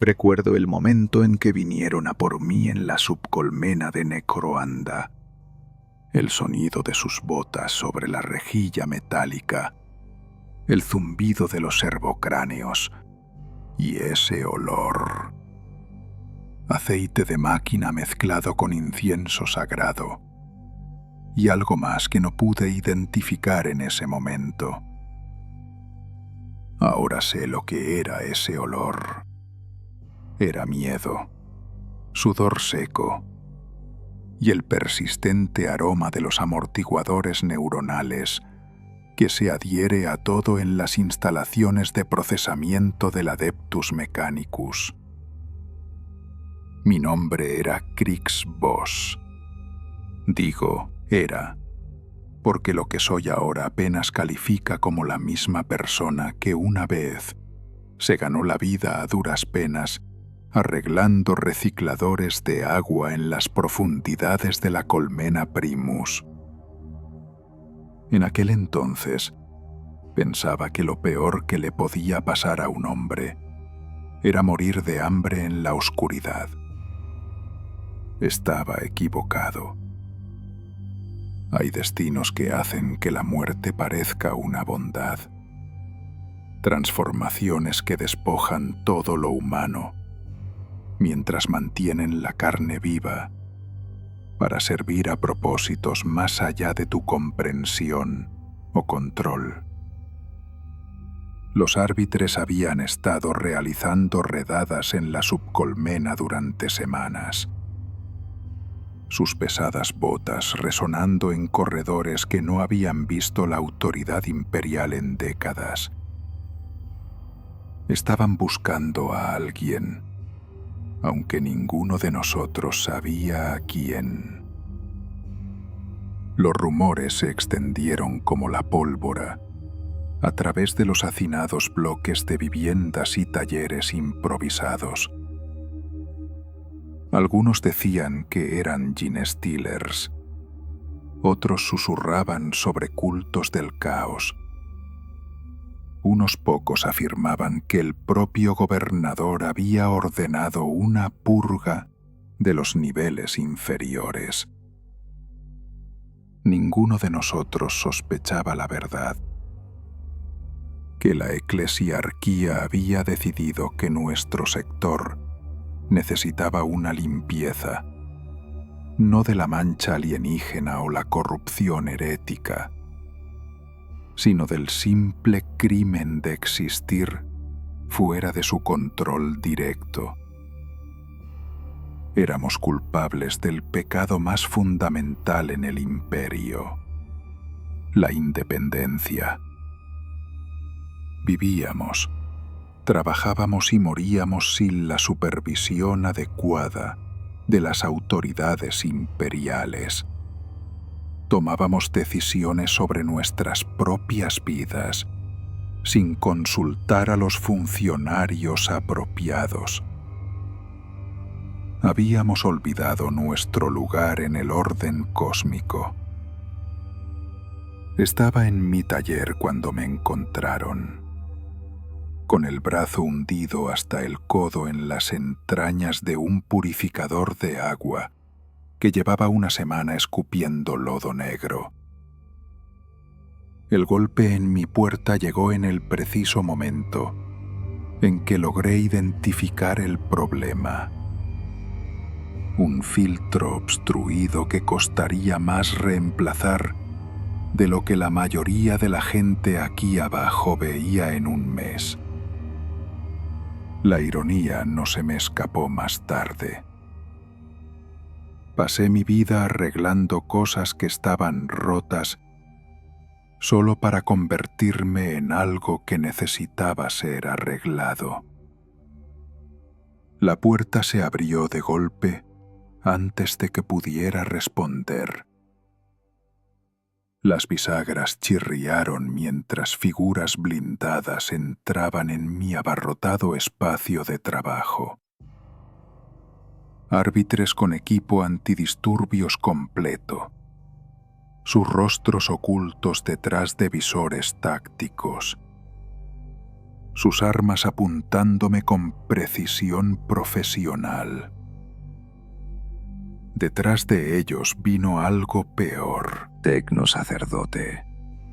Recuerdo el momento en que vinieron a por mí en la subcolmena de Necroanda. El sonido de sus botas sobre la rejilla metálica, el zumbido de los servocráneos y ese olor. Aceite de máquina mezclado con incienso sagrado y algo más que no pude identificar en ese momento. Ahora sé lo que era ese olor. Era miedo, sudor seco y el persistente aroma de los amortiguadores neuronales que se adhiere a todo en las instalaciones de procesamiento del Adeptus Mechanicus. Mi nombre era Crix Voss. Digo, era, porque lo que soy ahora apenas califica como la misma persona que una vez se ganó la vida a duras penas arreglando recicladores de agua en las profundidades de la colmena Primus. En aquel entonces, pensaba que lo peor que le podía pasar a un hombre era morir de hambre en la oscuridad. Estaba equivocado. Hay destinos que hacen que la muerte parezca una bondad. Transformaciones que despojan todo lo humano, mientras mantienen la carne viva para servir a propósitos más allá de tu comprensión o control. Los árbitres habían estado realizando redadas en la subcolmena durante semanas, sus pesadas botas resonando en corredores que no habían visto la autoridad imperial en décadas. Estaban buscando a alguien, aunque ninguno de nosotros sabía a quién. Los rumores se extendieron como la pólvora a través de los hacinados bloques de viviendas y talleres improvisados. Algunos decían que eran Genestealers, otros susurraban sobre cultos del caos. Unos pocos afirmaban que el propio gobernador había ordenado una purga de los niveles inferiores. Ninguno de nosotros sospechaba la verdad, que la eclesiarquía había decidido que nuestro sector necesitaba una limpieza, no de la mancha alienígena o la corrupción herética, sino del simple crimen de existir fuera de su control directo. Éramos culpables del pecado más fundamental en el imperio, la independencia. Vivíamos, trabajábamos y moríamos sin la supervisión adecuada de las autoridades imperiales. Tomábamos decisiones sobre nuestras propias vidas sin consultar a los funcionarios apropiados. Habíamos olvidado nuestro lugar en el orden cósmico. Estaba en mi taller cuando me encontraron, con el brazo hundido hasta el codo en las entrañas de un purificador de agua que llevaba una semana escupiendo lodo negro. El golpe en mi puerta llegó en el preciso momento en que logré identificar el problema. Un filtro obstruido que costaría más reemplazar de lo que la mayoría de la gente aquí abajo veía en un mes. La ironía no se me escapó más tarde. Pasé mi vida arreglando cosas que estaban rotas solo para convertirme en algo que necesitaba ser arreglado. La puerta se abrió de golpe antes de que pudiera responder. Las bisagras chirriaron mientras figuras blindadas entraban en mi abarrotado espacio de trabajo. Árbitres con equipo antidisturbios completo, sus rostros ocultos detrás de visores tácticos, sus armas apuntándome con precisión profesional. Detrás de ellos vino algo peor. Tecnosacerdote,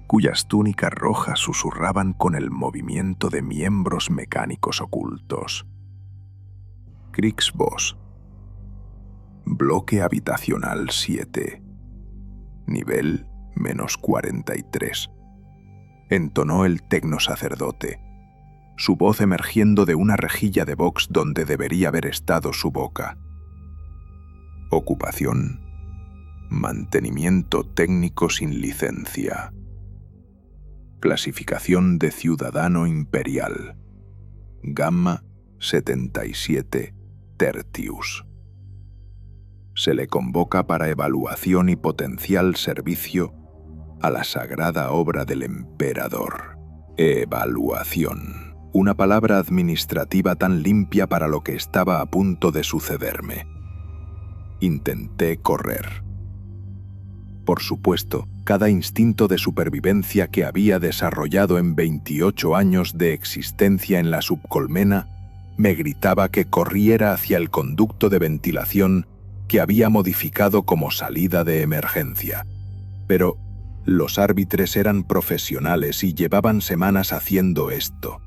cuyas túnicas rojas susurraban con el movimiento de miembros mecánicos ocultos. Krixbos. Bloque habitacional 7. Nivel -43. Entonó el tecnosacerdote, su voz emergiendo de una rejilla de box donde debería haber estado su boca. Ocupación: mantenimiento técnico sin licencia. Clasificación de ciudadano imperial. Gamma 77 Tertius. Se le convoca para evaluación y potencial servicio a la sagrada obra del emperador. Evaluación. Una palabra administrativa tan limpia para lo que estaba a punto de sucederme. Intenté correr. Por supuesto, cada instinto de supervivencia que había desarrollado en 28 años de existencia en la subcolmena me gritaba que corriera hacia el conducto de ventilación que había modificado como salida de emergencia. Pero los árbitres eran profesionales y llevaban semanas haciendo esto.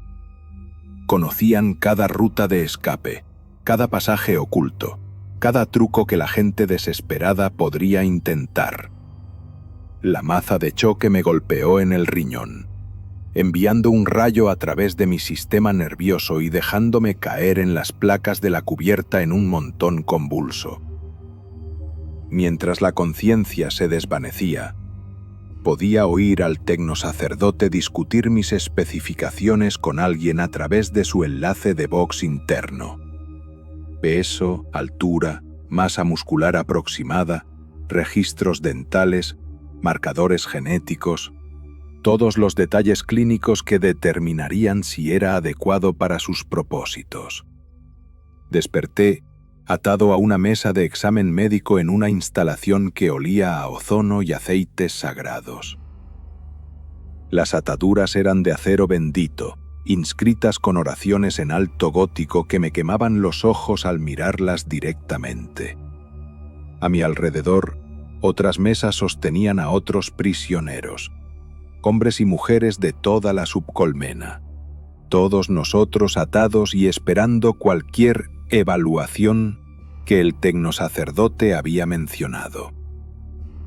Conocían cada ruta de escape, cada pasaje oculto, cada truco que la gente desesperada podría intentar. La maza de choque me golpeó en el riñón, enviando un rayo a través de mi sistema nervioso y dejándome caer en las placas de la cubierta en un montón convulso. Mientras la conciencia se desvanecía, podía oír al tecnosacerdote discutir mis especificaciones con alguien a través de su enlace de box interno. Peso, altura, masa muscular aproximada, registros dentales, marcadores genéticos, todos los detalles clínicos que determinarían si era adecuado para sus propósitos. Desperté atado a una mesa de examen médico en una instalación que olía a ozono y aceites sagrados. Las ataduras eran de acero bendito, inscritas con oraciones en alto gótico que me quemaban los ojos al mirarlas directamente. A mi alrededor, otras mesas sostenían a otros prisioneros, hombres y mujeres de toda la subcolmena, todos nosotros atados y esperando cualquier evaluación que el tecnosacerdote había mencionado.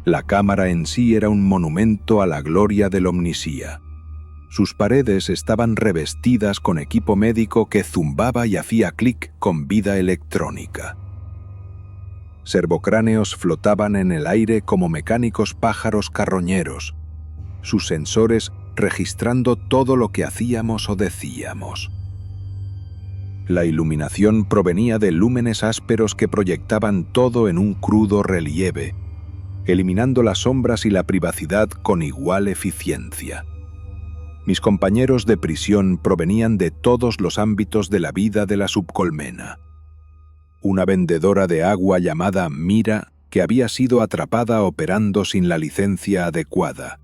La cámara en sí era un monumento a la gloria del Omnisía. Sus paredes estaban revestidas con equipo médico que zumbaba y hacía clic con vida electrónica. Servocráneos flotaban en el aire como mecánicos pájaros carroñeros, sus sensores registrando todo lo que hacíamos o decíamos. La iluminación provenía de lúmenes ásperos que proyectaban todo en un crudo relieve, eliminando las sombras y la privacidad con igual eficiencia. Mis compañeros de prisión provenían de todos los ámbitos de la vida de la subcolmena. Una vendedora de agua llamada Mira, que había sido atrapada operando sin la licencia adecuada.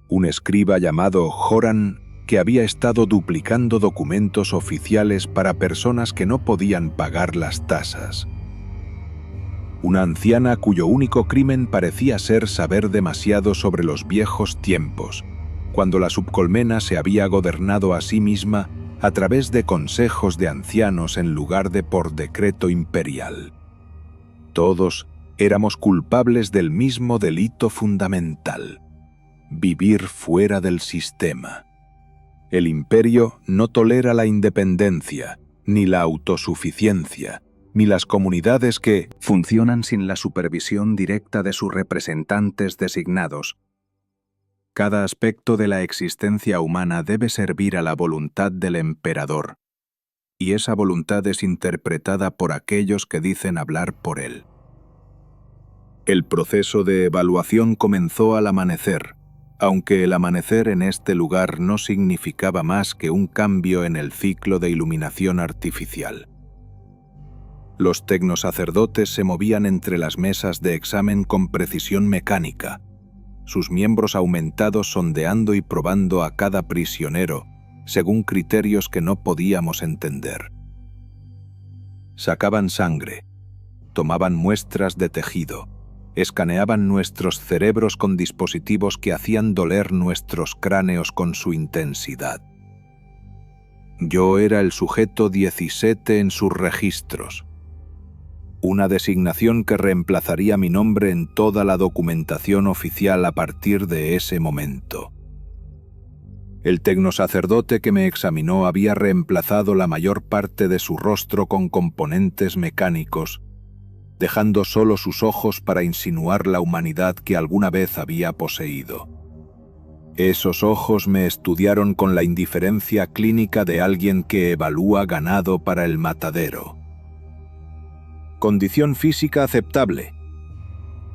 Un escriba llamado Joran, que había estado duplicando documentos oficiales para personas que no podían pagar las tasas. Una anciana cuyo único crimen parecía ser saber demasiado sobre los viejos tiempos, cuando la subcolmena se había gobernado a sí misma a través de consejos de ancianos en lugar de por decreto imperial. Todos éramos culpables del mismo delito fundamental: vivir fuera del sistema. El imperio no tolera la independencia, ni la autosuficiencia, ni las comunidades que funcionan sin la supervisión directa de sus representantes designados. Cada aspecto de la existencia humana debe servir a la voluntad del emperador, y esa voluntad es interpretada por aquellos que dicen hablar por él. El proceso de evaluación comenzó al amanecer, aunque el amanecer en este lugar no significaba más que un cambio en el ciclo de iluminación artificial. Los tecnosacerdotes se movían entre las mesas de examen con precisión mecánica, sus miembros aumentados sondeando y probando a cada prisionero, según criterios que no podíamos entender. Sacaban sangre, tomaban muestras de tejido, escaneaban nuestros cerebros con dispositivos que hacían doler nuestros cráneos con su intensidad. Yo era el sujeto 17 en sus registros, una designación que reemplazaría mi nombre en toda la documentación oficial a partir de ese momento. El tecnosacerdote que me examinó había reemplazado la mayor parte de su rostro con componentes mecánicos, dejando solo sus ojos para insinuar la humanidad que alguna vez había poseído. Esos ojos me estudiaron con la indiferencia clínica de alguien que evalúa ganado para el matadero. Condición física aceptable,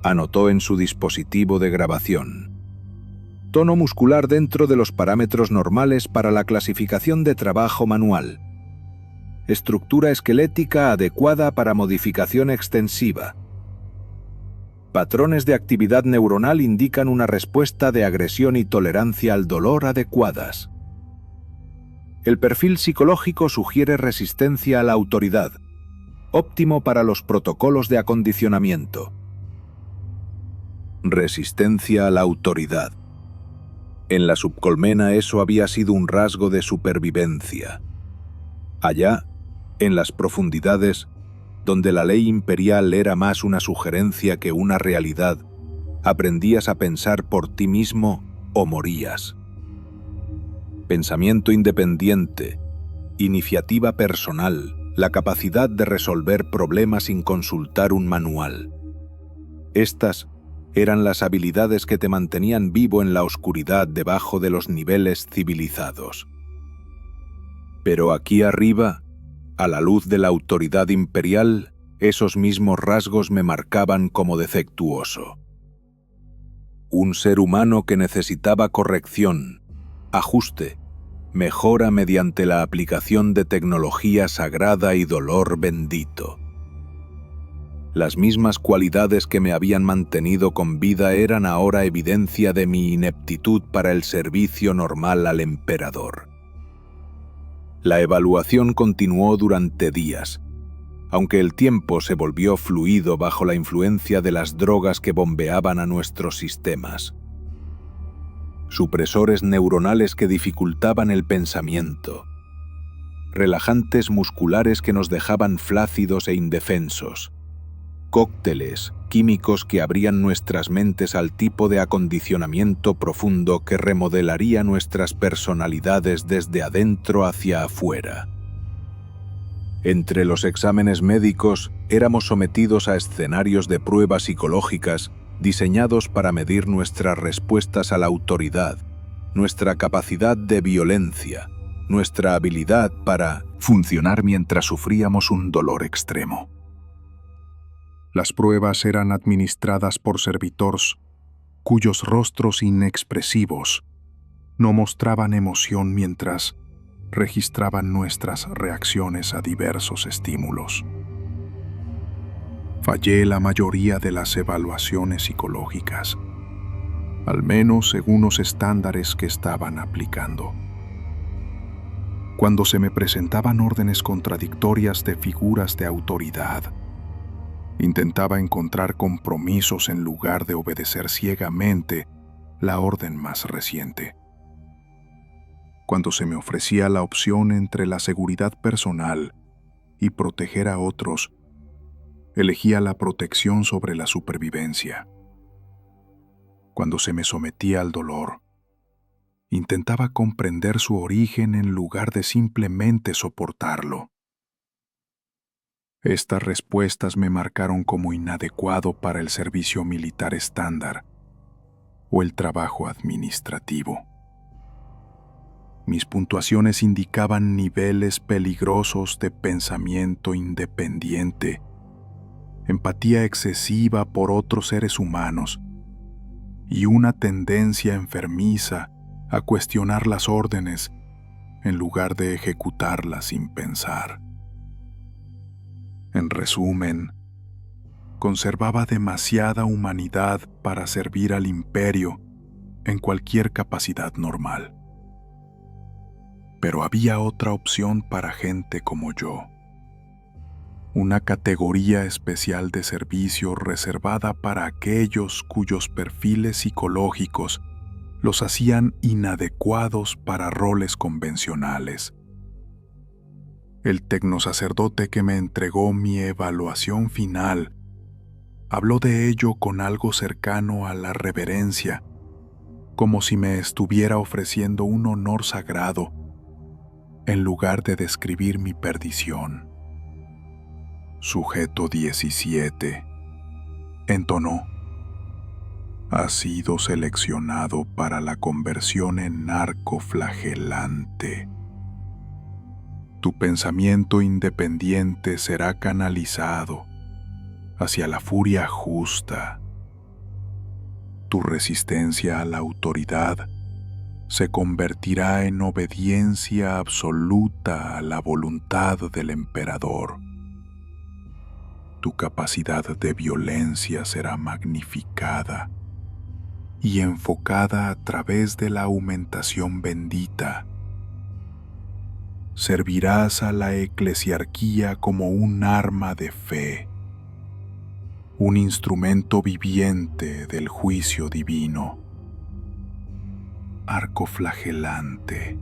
anotó en su dispositivo de grabación. Tono muscular dentro de los parámetros normales para la clasificación de trabajo manual. Estructura esquelética adecuada para modificación extensiva. Patrones de actividad neuronal indican una respuesta de agresión y tolerancia al dolor adecuadas. El perfil psicológico sugiere resistencia a la autoridad, óptimo para los protocolos de acondicionamiento. Resistencia a la autoridad. En la subcolmena eso había sido un rasgo de supervivencia. Allá, en las profundidades, donde la ley imperial era más una sugerencia que una realidad, aprendías a pensar por ti mismo o morías. Pensamiento independiente, iniciativa personal, la capacidad de resolver problemas sin consultar un manual. Estas eran las habilidades que te mantenían vivo en la oscuridad debajo de los niveles civilizados. Pero aquí arriba, a la luz de la autoridad imperial, esos mismos rasgos me marcaban como defectuoso. Un ser humano que necesitaba corrección, ajuste, mejora mediante la aplicación de tecnología sagrada y dolor bendito. Las mismas cualidades que me habían mantenido con vida eran ahora evidencia de mi ineptitud para el servicio normal al emperador. La evaluación continuó durante días, aunque el tiempo se volvió fluido bajo la influencia de las drogas que bombeaban a nuestros sistemas. Supresores neuronales que dificultaban el pensamiento, relajantes musculares que nos dejaban flácidos e indefensos, cócteles químicos que abrían nuestras mentes al tipo de acondicionamiento profundo que remodelaría nuestras personalidades desde adentro hacia afuera. Entre los exámenes médicos éramos sometidos a escenarios de pruebas psicológicas diseñados para medir nuestras respuestas a la autoridad, nuestra capacidad de violencia, nuestra habilidad para funcionar mientras sufríamos un dolor extremo. Las pruebas eran administradas por servitores cuyos rostros inexpresivos no mostraban emoción mientras registraban nuestras reacciones a diversos estímulos. Fallé la mayoría de las evaluaciones psicológicas, al menos según los estándares que estaban aplicando. Cuando se me presentaban órdenes contradictorias de figuras de autoridad, intentaba encontrar compromisos en lugar de obedecer ciegamente la orden más reciente. Cuando se me ofrecía la opción entre la seguridad personal y proteger a otros, elegía la protección sobre la supervivencia. Cuando se me sometía al dolor, intentaba comprender su origen en lugar de simplemente soportarlo. Estas respuestas me marcaron como inadecuado para el servicio militar estándar o el trabajo administrativo. Mis puntuaciones indicaban niveles peligrosos de pensamiento independiente, empatía excesiva por otros seres humanos y una tendencia enfermiza a cuestionar las órdenes en lugar de ejecutarlas sin pensar. En resumen, conservaba demasiada humanidad para servir al imperio en cualquier capacidad normal. Pero había otra opción para gente como yo. Una categoría especial de servicio reservada para aquellos cuyos perfiles psicológicos los hacían inadecuados para roles convencionales. El tecnosacerdote que me entregó mi evaluación final habló de ello con algo cercano a la reverencia, como si me estuviera ofreciendo un honor sagrado, en lugar de describir mi perdición. Sujeto 17 entonó: has sido seleccionado para la conversión en narcoflagelante. Tu pensamiento independiente será canalizado hacia la furia justa. Tu resistencia a la autoridad se convertirá en obediencia absoluta a la voluntad del emperador. Tu capacidad de violencia será magnificada y enfocada a través de la aumentación bendita. Servirás a la eclesiarquía como un arma de fe, un instrumento viviente del juicio divino. Arcoflagelante.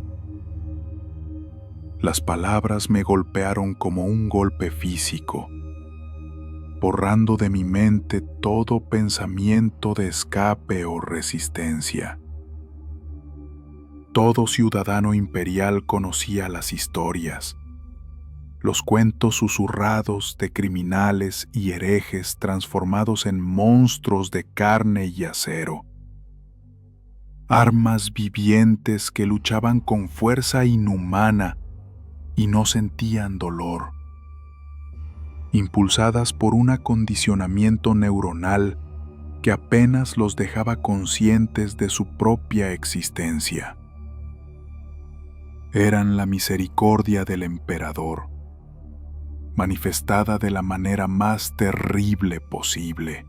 Las palabras me golpearon como un golpe físico, borrando de mi mente todo pensamiento de escape o resistencia. Todo ciudadano imperial conocía las historias, los cuentos susurrados de criminales y herejes transformados en monstruos de carne y acero. Armas vivientes que luchaban con fuerza inhumana y no sentían dolor, impulsadas por un acondicionamiento neuronal que apenas los dejaba conscientes de su propia existencia. Eran la misericordia del emperador, manifestada de la manera más terrible posible.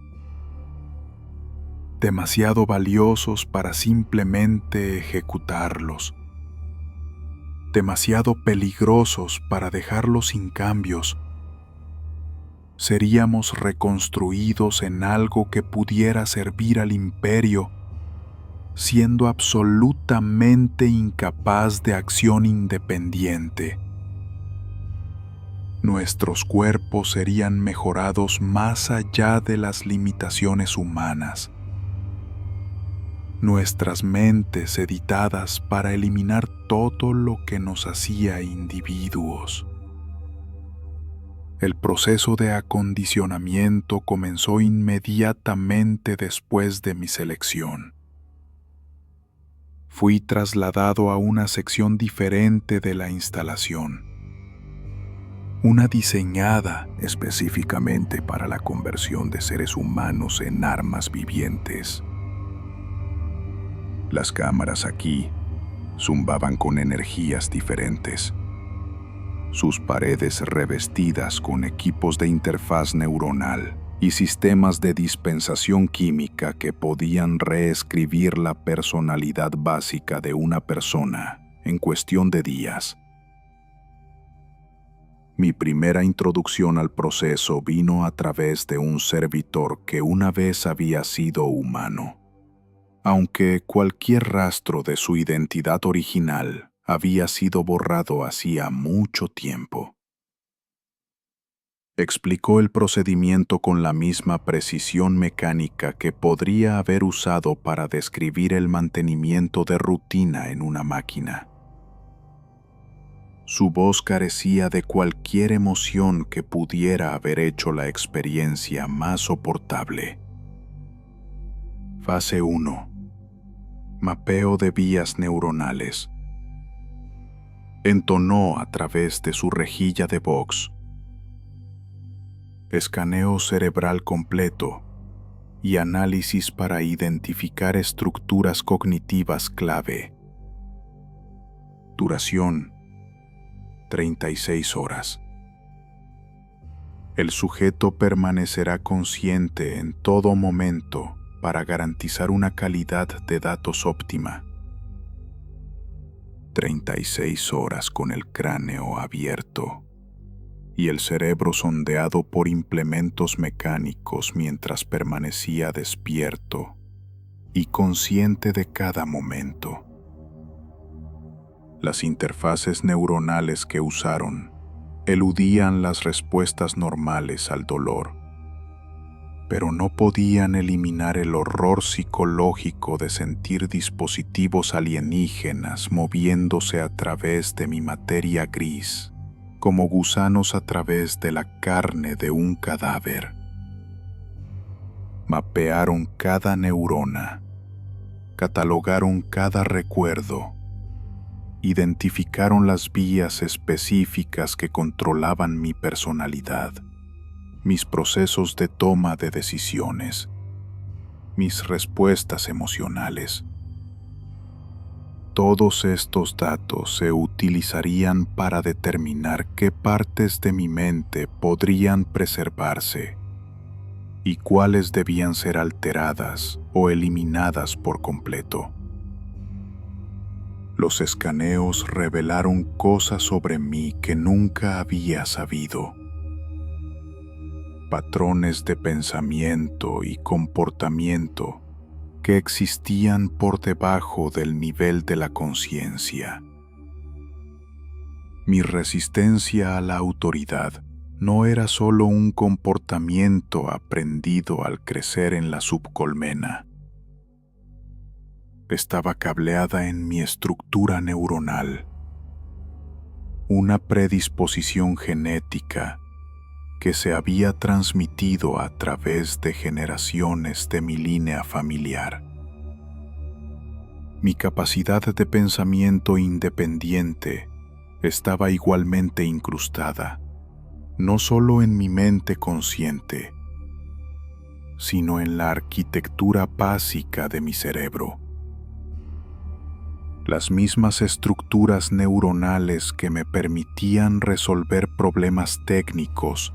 Demasiado valiosos para simplemente ejecutarlos, demasiado peligrosos para dejarlos sin cambios. Seríamos reconstruidos en algo que pudiera servir al imperio, siendo absolutamente incapaz de acción independiente. Nuestros cuerpos serían mejorados más allá de las limitaciones humanas. Nuestras mentes editadas para eliminar todo lo que nos hacía individuos. El proceso de acondicionamiento comenzó inmediatamente después de mi selección. Fui trasladado a una sección diferente de la instalación, una diseñada específicamente para la conversión de seres humanos en armas vivientes. Las cámaras aquí zumbaban con energías diferentes, sus paredes revestidas con equipos de interfaz neuronal y sistemas de dispensación química que podían reescribir la personalidad básica de una persona en cuestión de días. Mi primera introducción al proceso vino a través de un servitor que una vez había sido humano, aunque cualquier rastro de su identidad original había sido borrado hacía mucho tiempo. Explicó el procedimiento con la misma precisión mecánica que podría haber usado para describir el mantenimiento de rutina en una máquina. Su voz carecía de cualquier emoción que pudiera haber hecho la experiencia más soportable. Fase 1. Mapeo de vías neuronales. Entonó a través de su rejilla de Vox. Escaneo cerebral completo y análisis para identificar estructuras cognitivas clave. Duración: 36 horas. El sujeto permanecerá consciente en todo momento para garantizar una calidad de datos óptima. 36 horas con el cráneo abierto y el cerebro sondeado por implementos mecánicos mientras permanecía despierto y consciente de cada momento. Las interfaces neuronales que usaron eludían las respuestas normales al dolor, pero no podían eliminar el horror psicológico de sentir dispositivos alienígenas moviéndose a través de mi materia gris, como gusanos a través de la carne de un cadáver. Mapearon cada neurona, catalogaron cada recuerdo, identificaron las vías específicas que controlaban mi personalidad, mis procesos de toma de decisiones, mis respuestas emocionales. Todos estos datos se utilizarían para determinar qué partes de mi mente podrían preservarse y cuáles debían ser alteradas o eliminadas por completo. Los escaneos revelaron cosas sobre mí que nunca había sabido. Patrones de pensamiento y comportamiento que existían por debajo del nivel de la conciencia. Mi resistencia a la autoridad no era solo un comportamiento aprendido al crecer en la subcolmena. Estaba cableada en mi estructura neuronal, una predisposición genética que se había transmitido a través de generaciones de mi línea familiar. Mi capacidad de pensamiento independiente estaba igualmente incrustada, no solo en mi mente consciente, sino en la arquitectura básica de mi cerebro. Las mismas estructuras neuronales que me permitían resolver problemas técnicos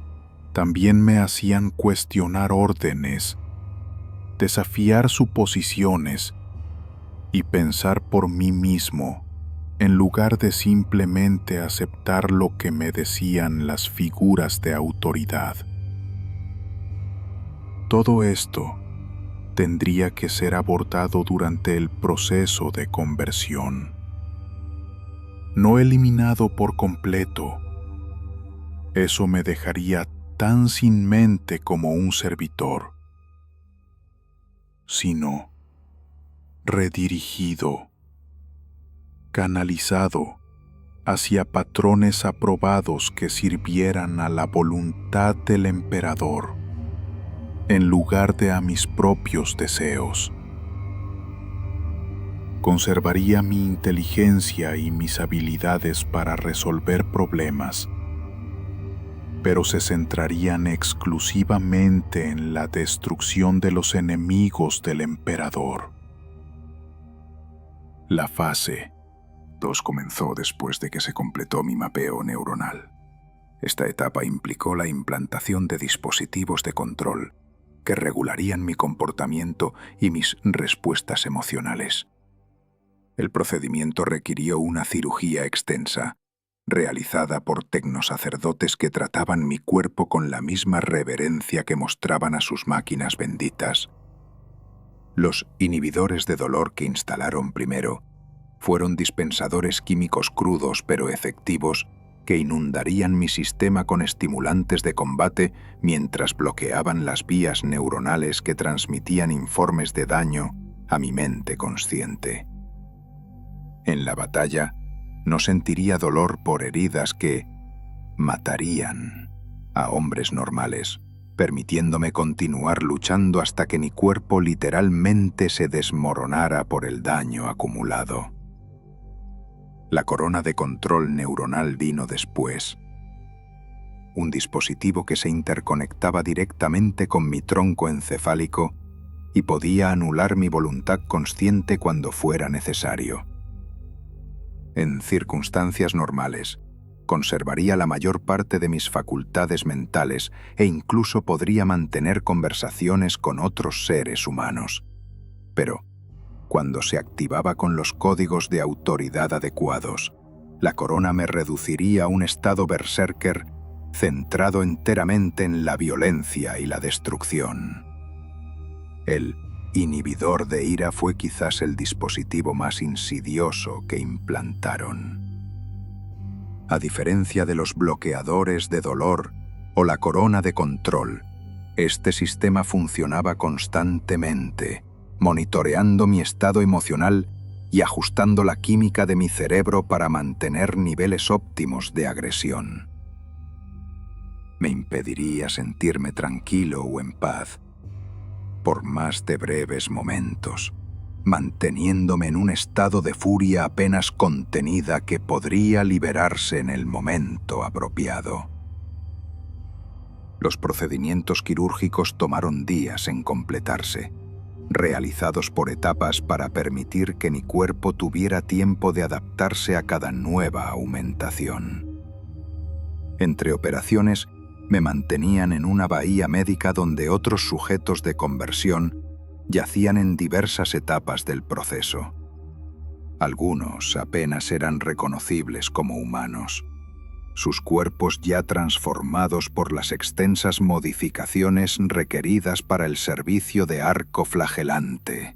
también me hacían cuestionar órdenes, desafiar suposiciones y pensar por mí mismo, en lugar de simplemente aceptar lo que me decían las figuras de autoridad. Todo esto tendría que ser abordado durante el proceso de conversión, no eliminado por completo. Eso me dejaría tan sin mente como un servitor, sino redirigido, canalizado hacia patrones aprobados que sirvieran a la voluntad del emperador, en lugar de a mis propios deseos. Conservaría mi inteligencia y mis habilidades para resolver problemas, pero se centrarían exclusivamente en la destrucción de los enemigos del emperador. La fase 2 comenzó después de que se completó mi mapeo neuronal. Esta etapa implicó la implantación de dispositivos de control que regularían mi comportamiento y mis respuestas emocionales. El procedimiento requirió una cirugía extensa, realizada por tecnosacerdotes que trataban mi cuerpo con la misma reverencia que mostraban a sus máquinas benditas. Los inhibidores de dolor que instalaron primero fueron dispensadores químicos crudos pero efectivos que inundarían mi sistema con estimulantes de combate mientras bloqueaban las vías neuronales que transmitían informes de daño a mi mente consciente. En la batalla, no sentiría dolor por heridas que matarían a hombres normales, permitiéndome continuar luchando hasta que mi cuerpo literalmente se desmoronara por el daño acumulado. La corona de control neuronal vino después. Un dispositivo que se interconectaba directamente con mi tronco encefálico y podía anular mi voluntad consciente cuando fuera necesario. En circunstancias normales, conservaría la mayor parte de mis facultades mentales e incluso podría mantener conversaciones con otros seres humanos. Pero, Cuando se activaba con los códigos de autoridad adecuados, la corona me reduciría a un estado berserker centrado enteramente en la violencia y la destrucción. El inhibidor de ira fue quizás el dispositivo más insidioso que implantaron. A diferencia de los bloqueadores de dolor o la corona de control, este sistema funcionaba constantemente, monitoreando mi estado emocional y ajustando la química de mi cerebro para mantener niveles óptimos de agresión. Me impediría sentirme tranquilo o en paz, por más de breves momentos, manteniéndome en un estado de furia apenas contenida que podría liberarse en el momento apropiado. Los procedimientos quirúrgicos tomaron días en completarse, realizados por etapas para permitir que mi cuerpo tuviera tiempo de adaptarse a cada nueva aumentación. Entre operaciones, me mantenían en una bahía médica donde otros sujetos de conversión yacían en diversas etapas del proceso. Algunos apenas eran reconocibles como humanos, sus cuerpos ya transformados por las extensas modificaciones requeridas para el servicio de arco flagelante.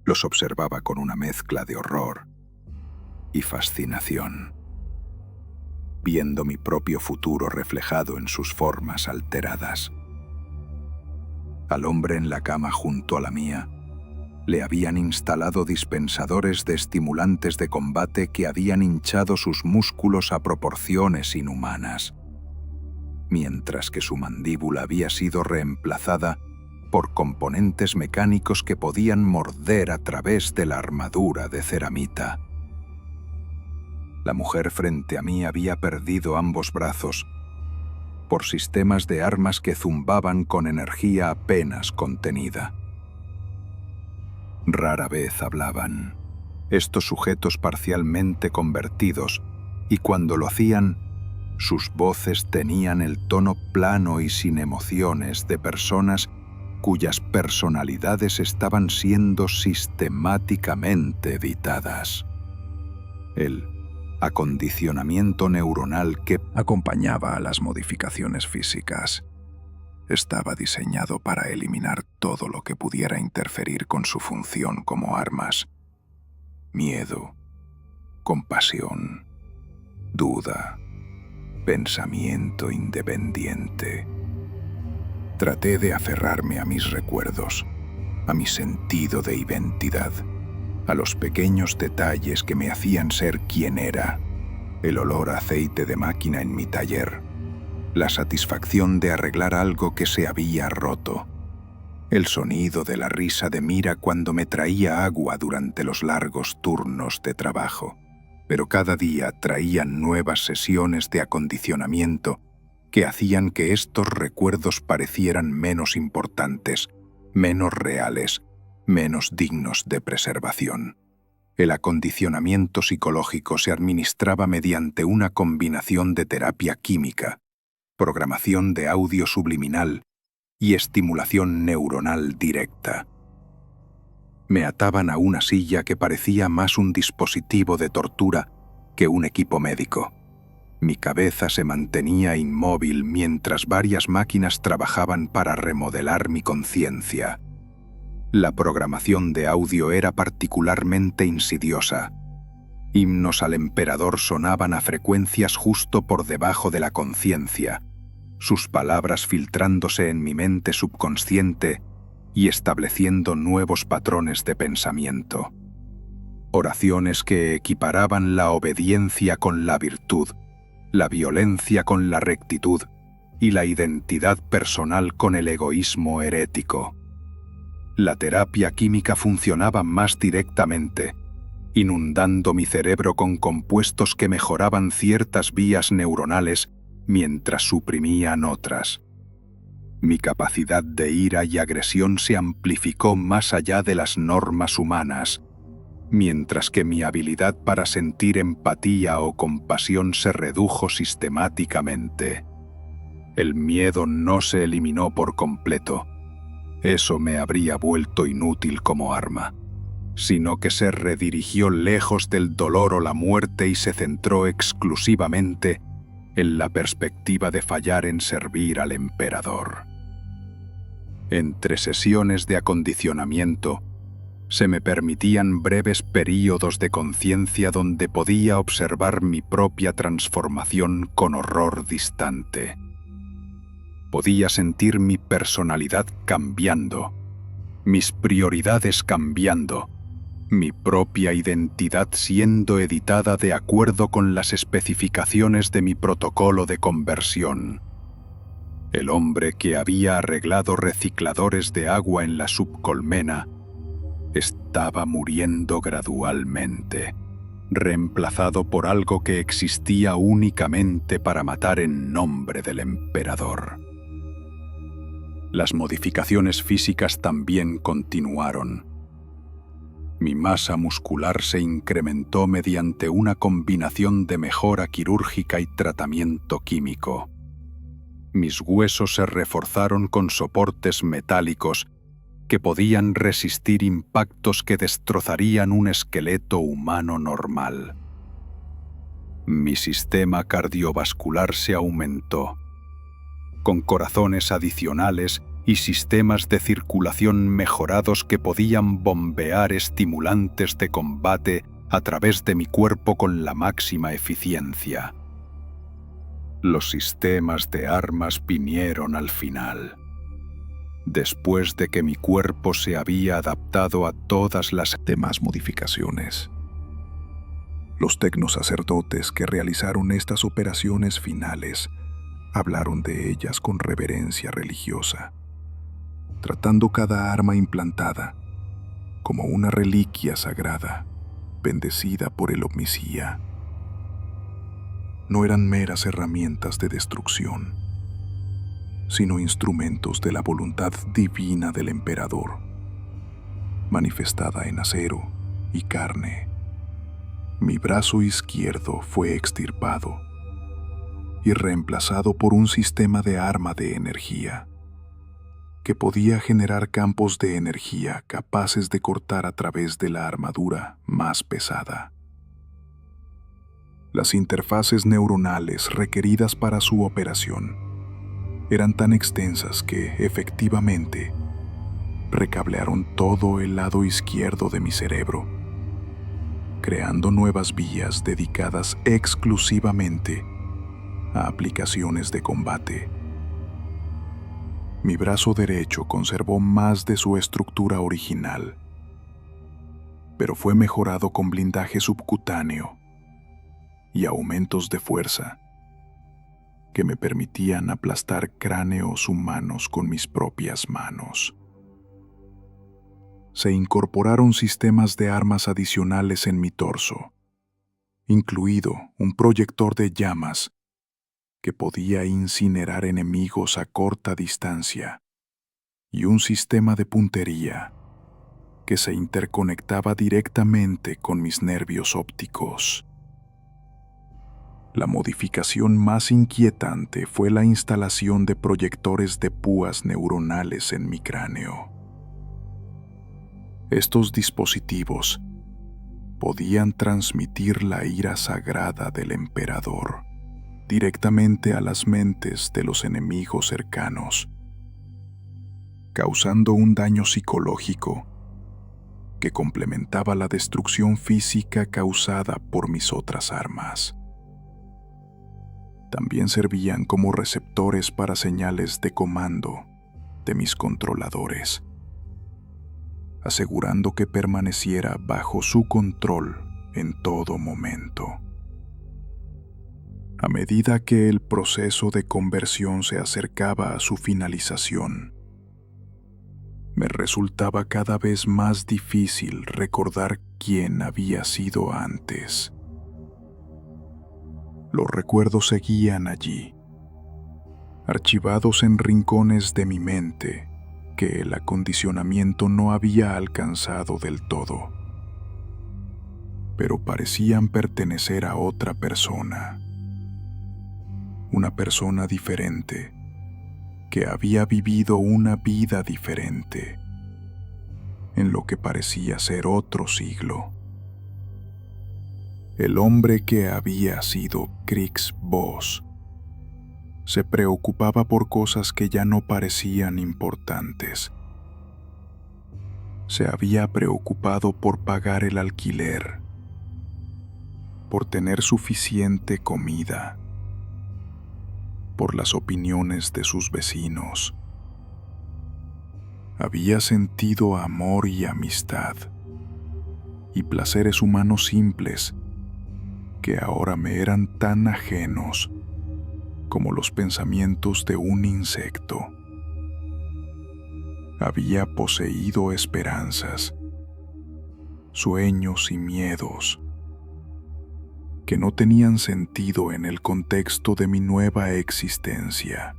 Los observaba con una mezcla de horror y fascinación, viendo mi propio futuro reflejado en sus formas alteradas. Al hombre en la cama junto a la mía, le habían instalado dispensadores de estimulantes de combate que habían hinchado sus músculos a proporciones inhumanas, mientras que su mandíbula había sido reemplazada por componentes mecánicos que podían morder a través de la armadura de ceramita. La mujer frente a mí había perdido ambos brazos por sistemas de armas que zumbaban con energía apenas contenida. Rara vez hablaban, estos sujetos parcialmente convertidos, y cuando lo hacían, sus voces tenían el tono plano y sin emociones de personas cuyas personalidades estaban siendo sistemáticamente editadas. El acondicionamiento neuronal que acompañaba a las modificaciones físicas estaba diseñado para eliminar todo lo que pudiera interferir con su función como armas. Miedo, compasión, duda, pensamiento independiente. Traté de aferrarme a mis recuerdos, a mi sentido de identidad, a los pequeños detalles que me hacían ser quien era: el olor a aceite de máquina en mi taller, la satisfacción de arreglar algo que se había roto, el sonido de la risa de Mira cuando me traía agua durante los largos turnos de trabajo. Pero cada día traían nuevas sesiones de acondicionamiento que hacían que estos recuerdos parecieran menos importantes, menos reales, menos dignos de preservación. El acondicionamiento psicológico se administraba mediante una combinación de terapia química, programación de audio subliminal y estimulación neuronal directa. Me ataban a una silla que parecía más un dispositivo de tortura que un equipo médico. Mi cabeza se mantenía inmóvil mientras varias máquinas trabajaban para remodelar mi conciencia. La programación de audio era particularmente insidiosa. Himnos al emperador sonaban a frecuencias justo por debajo de la conciencia, sus palabras filtrándose en mi mente subconsciente y estableciendo nuevos patrones de pensamiento. Oraciones que equiparaban la obediencia con la virtud, la violencia con la rectitud y la identidad personal con el egoísmo herético. La terapia química funcionaba más directamente, inundando mi cerebro con compuestos que mejoraban ciertas vías neuronales mientras suprimían otras. Mi capacidad de ira y agresión se amplificó más allá de las normas humanas, mientras que mi habilidad para sentir empatía o compasión se redujo sistemáticamente. El miedo no se eliminó por completo, eso me habría vuelto inútil como arma, sino que se redirigió lejos del dolor o la muerte y se centró exclusivamente en la perspectiva de fallar en servir al emperador. Entre sesiones de acondicionamiento, se me permitían breves períodos de conciencia donde podía observar mi propia transformación con horror distante. Podía sentir mi personalidad cambiando, mis prioridades cambiando, mi propia identidad siendo editada de acuerdo con las especificaciones de mi protocolo de conversión. El hombre que había arreglado recicladores de agua en la subcolmena estaba muriendo gradualmente, reemplazado por algo que existía únicamente para matar en nombre del emperador. Las modificaciones físicas también continuaron. Mi masa muscular se incrementó mediante una combinación de mejora quirúrgica y tratamiento químico. Mis huesos se reforzaron con soportes metálicos que podían resistir impactos que destrozarían un esqueleto humano normal. Mi sistema cardiovascular se aumentó, con corazones adicionales y sistemas de circulación mejorados que podían bombear estimulantes de combate a través de mi cuerpo con la máxima eficiencia. Los sistemas de armas vinieron al final, después de que mi cuerpo se había adaptado a todas las demás modificaciones. Los tecnosacerdotes que realizaron estas operaciones finales hablaron de ellas con reverencia religiosa, tratando cada arma implantada como una reliquia sagrada, bendecida por el Omniscía. No eran meras herramientas de destrucción, sino instrumentos de la voluntad divina del emperador, manifestada en acero y carne. Mi brazo izquierdo fue extirpado y reemplazado por un sistema de arma de energía que podía generar campos de energía capaces de cortar a través de la armadura más pesada. Las interfaces neuronales requeridas para su operación eran tan extensas que, efectivamente, recablearon todo el lado izquierdo de mi cerebro, creando nuevas vías dedicadas exclusivamente a aplicaciones de combate. Mi brazo derecho conservó más de su estructura original, pero fue mejorado con blindaje subcutáneo y aumentos de fuerza que me permitían aplastar cráneos humanos con mis propias manos. Se incorporaron sistemas de armas adicionales en mi torso, incluido un proyector de llamas que podía incinerar enemigos a corta distancia y un sistema de puntería que se interconectaba directamente con mis nervios ópticos. La modificación más inquietante fue la instalación de proyectores de púas neuronales en mi cráneo. Estos dispositivos podían transmitir la ira sagrada del emperador directamente a las mentes de los enemigos cercanos, causando un daño psicológico que complementaba la destrucción física causada por mis otras armas. También servían como receptores para señales de comando de mis controladores, asegurando que permaneciera bajo su control en todo momento. A medida que el proceso de conversión se acercaba a su finalización, me resultaba cada vez más difícil recordar quién había sido antes. Los recuerdos seguían allí, archivados en rincones de mi mente que el acondicionamiento no había alcanzado del todo, pero parecían pertenecer a otra persona, una persona diferente, que había vivido una vida diferente, en lo que parecía ser otro siglo. El hombre que había sido Krix Voss se preocupaba por cosas que ya no parecían importantes. Se había preocupado por pagar el alquiler, por tener suficiente comida, por las opiniones de sus vecinos. Había sentido amor y amistad, y placeres humanos simples que ahora me eran tan ajenos como los pensamientos de un insecto. Había poseído esperanzas, sueños y miedos que no tenían sentido en el contexto de mi nueva existencia.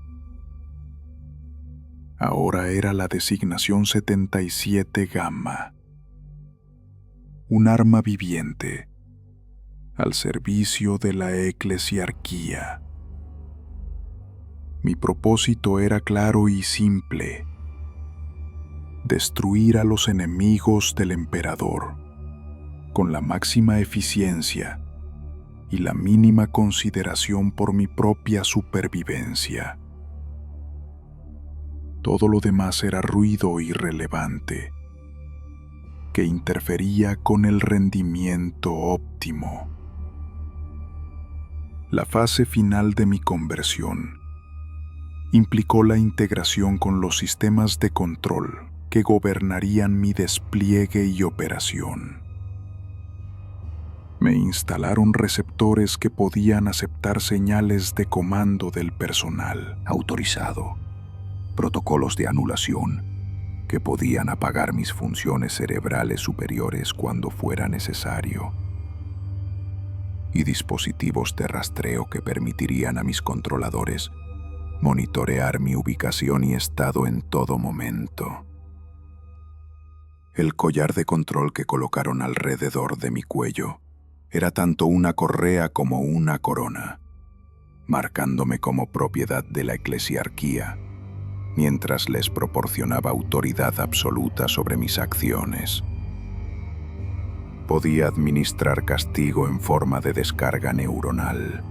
Ahora era la designación 77 Gamma, un arma viviente al servicio de la eclesiarquía. Mi propósito era claro y simple: destruir a los enemigos del emperador con la máxima eficiencia y la mínima consideración por mi propia supervivencia. Todo lo demás era ruido irrelevante que interfería con el rendimiento óptimo. La fase final de mi conversión implicó la integración con los sistemas de control que gobernarían mi despliegue y operación. Me instalaron receptores que podían aceptar señales de comando del personal autorizado, protocolos de anulación que podían apagar mis funciones cerebrales superiores cuando fuera necesario, y dispositivos de rastreo que permitirían a mis controladores monitorear mi ubicación y estado en todo momento. El collar de control que colocaron alrededor de mi cuello era tanto una correa como una corona, marcándome como propiedad de la eclesiarquía, mientras les proporcionaba autoridad absoluta sobre mis acciones. Podía administrar castigo en forma de descarga neuronal,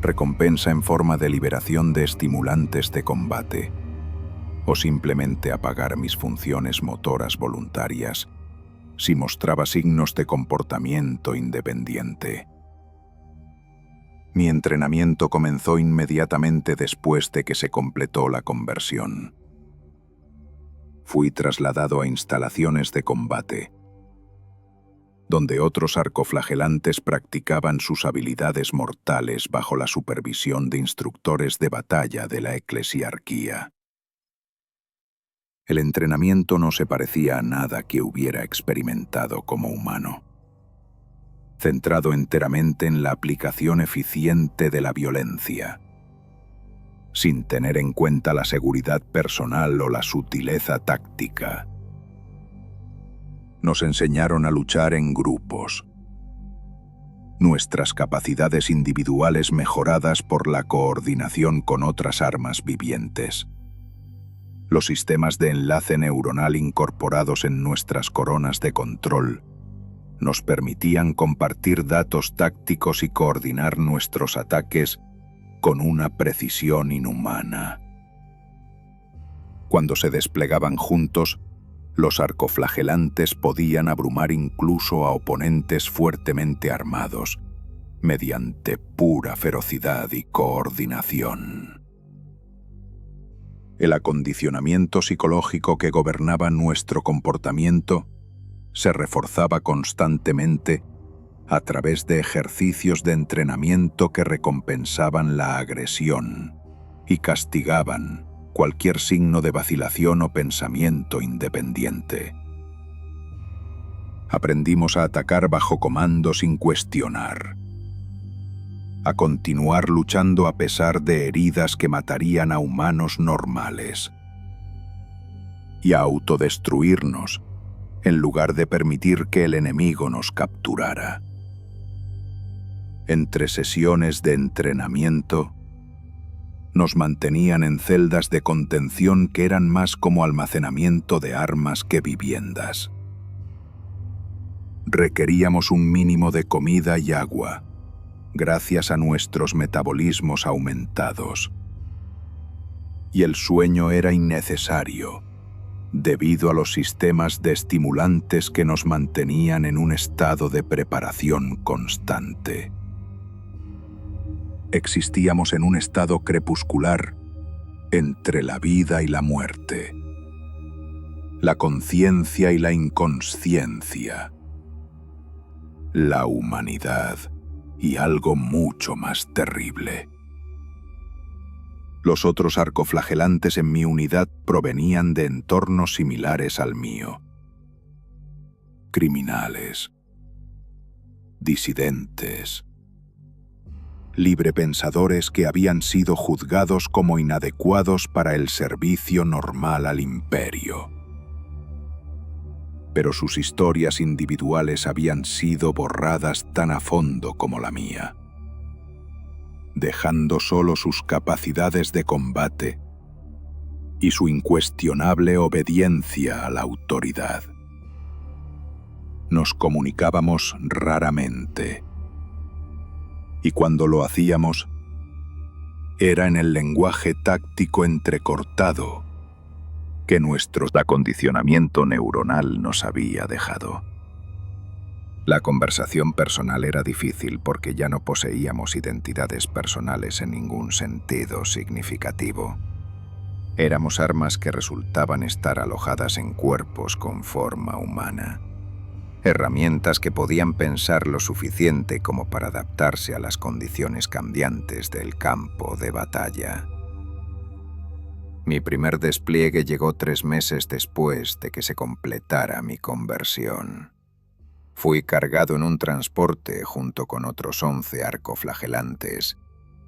recompensa en forma de liberación de estimulantes de combate, o simplemente apagar mis funciones motoras voluntarias si mostraba signos de comportamiento independiente. Mi entrenamiento comenzó inmediatamente después de que se completó la conversión. Fui trasladado a instalaciones de combate, donde otros arcoflagelantes practicaban sus habilidades mortales bajo la supervisión de instructores de batalla de la eclesiarquía. El entrenamiento no se parecía a nada que hubiera experimentado como humano, centrado enteramente en la aplicación eficiente de la violencia, sin tener en cuenta la seguridad personal o la sutileza táctica. Nos enseñaron a luchar en grupos, nuestras capacidades individuales mejoradas por la coordinación con otras armas vivientes. Los sistemas de enlace neuronal incorporados en nuestras coronas de control nos permitían compartir datos tácticos y coordinar nuestros ataques con una precisión inhumana. Cuando se desplegaban juntos, los arcoflagelantes podían abrumar incluso a oponentes fuertemente armados, mediante pura ferocidad y coordinación. El acondicionamiento psicológico que gobernaba nuestro comportamiento se reforzaba constantemente a través de ejercicios de entrenamiento que recompensaban la agresión y castigaban cualquier signo de vacilación o pensamiento independiente. Aprendimos a atacar bajo comando sin cuestionar, a continuar luchando a pesar de heridas que matarían a humanos normales, y a autodestruirnos en lugar de permitir que el enemigo nos capturara. Entre sesiones de entrenamiento, nos mantenían en celdas de contención que eran más como almacenamiento de armas que viviendas. Requeríamos un mínimo de comida y agua, gracias a nuestros metabolismos aumentados. Y el sueño era innecesario, debido a los sistemas de estimulantes que nos mantenían en un estado de preparación constante. Existíamos en un estado crepuscular entre la vida y la muerte, la conciencia y la inconsciencia, la humanidad y algo mucho más terrible. Los otros arcoflagelantes en mi unidad provenían de entornos similares al mío. Criminales, disidentes, librepensadores que habían sido juzgados como inadecuados para el servicio normal al imperio. Pero sus historias individuales habían sido borradas tan a fondo como la mía, dejando solo sus capacidades de combate y su incuestionable obediencia a la autoridad. Nos comunicábamos raramente, y cuando lo hacíamos, era en el lenguaje táctico entrecortado que nuestro acondicionamiento neuronal nos había dejado. La conversación personal era difícil porque ya no poseíamos identidades personales en ningún sentido significativo. Éramos armas que resultaban estar alojadas en cuerpos con forma humana. Herramientas que podían pensar lo suficiente como para adaptarse a las condiciones cambiantes del campo de batalla. Mi primer despliegue llegó 3 meses después de que se completara mi conversión. Fui cargado en un transporte junto con otros 11 arcoflagelantes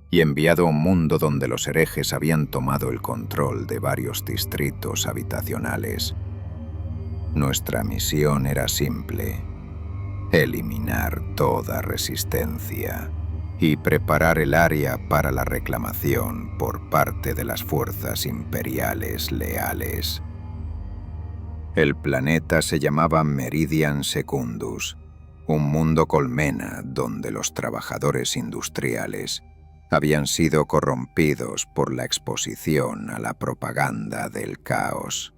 y enviado a un mundo donde los herejes habían tomado el control de varios distritos habitacionales. Nuestra misión era simple: eliminar toda resistencia y preparar el área para la reclamación por parte de las fuerzas imperiales leales. El planeta se llamaba Meridian Secundus, un mundo colmena donde los trabajadores industriales habían sido corrompidos por la exposición a la propaganda del caos.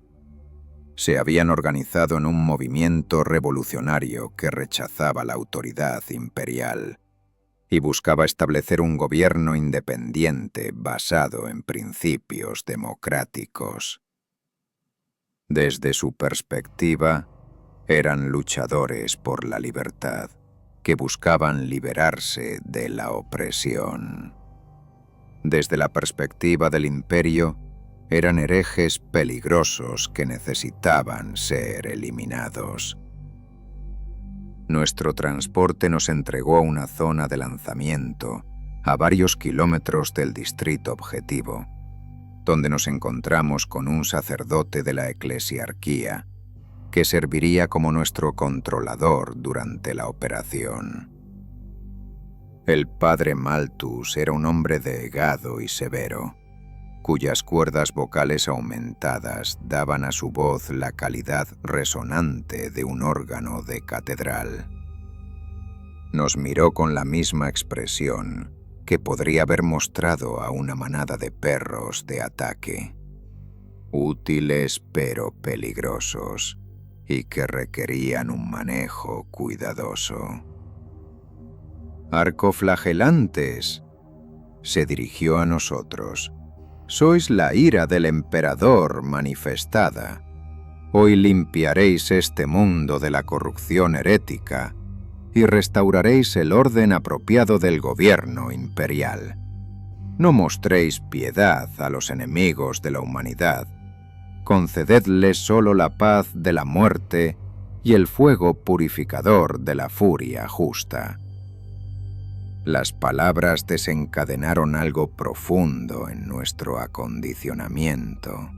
Se habían organizado en un movimiento revolucionario que rechazaba la autoridad imperial y buscaba establecer un gobierno independiente basado en principios democráticos. Desde su perspectiva, eran luchadores por la libertad, que buscaban liberarse de la opresión. Desde la perspectiva del imperio, eran herejes peligrosos que necesitaban ser eliminados. Nuestro transporte nos entregó a una zona de lanzamiento a varios kilómetros del distrito objetivo, donde nos encontramos con un sacerdote de la eclesiarquía que serviría como nuestro controlador durante la operación. El padre Malthus era un hombre delgado y severo, cuyas cuerdas vocales aumentadas daban a su voz la calidad resonante de un órgano de catedral. Nos miró con la misma expresión que podría haber mostrado a una manada de perros de ataque, útiles pero peligrosos, y que requerían un manejo cuidadoso. «Arcoflagelantes», se dirigió a nosotros. «Sois la ira del emperador manifestada. Hoy limpiaréis este mundo de la corrupción herética y restauraréis el orden apropiado del gobierno imperial. No mostréis piedad a los enemigos de la humanidad. Concededles solo la paz de la muerte y el fuego purificador de la furia justa». Las palabras desencadenaron algo profundo en nuestro acondicionamiento,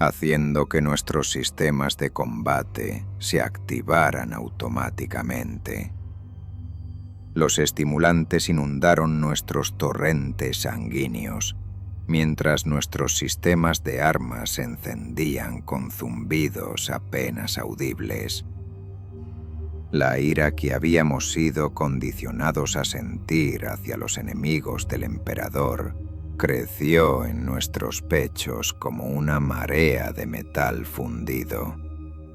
haciendo que nuestros sistemas de combate se activaran automáticamente. Los estimulantes inundaron nuestros torrentes sanguíneos mientras nuestros sistemas de armas se encendían con zumbidos apenas audibles. La ira que habíamos sido condicionados a sentir hacia los enemigos del emperador creció en nuestros pechos como una marea de metal fundido,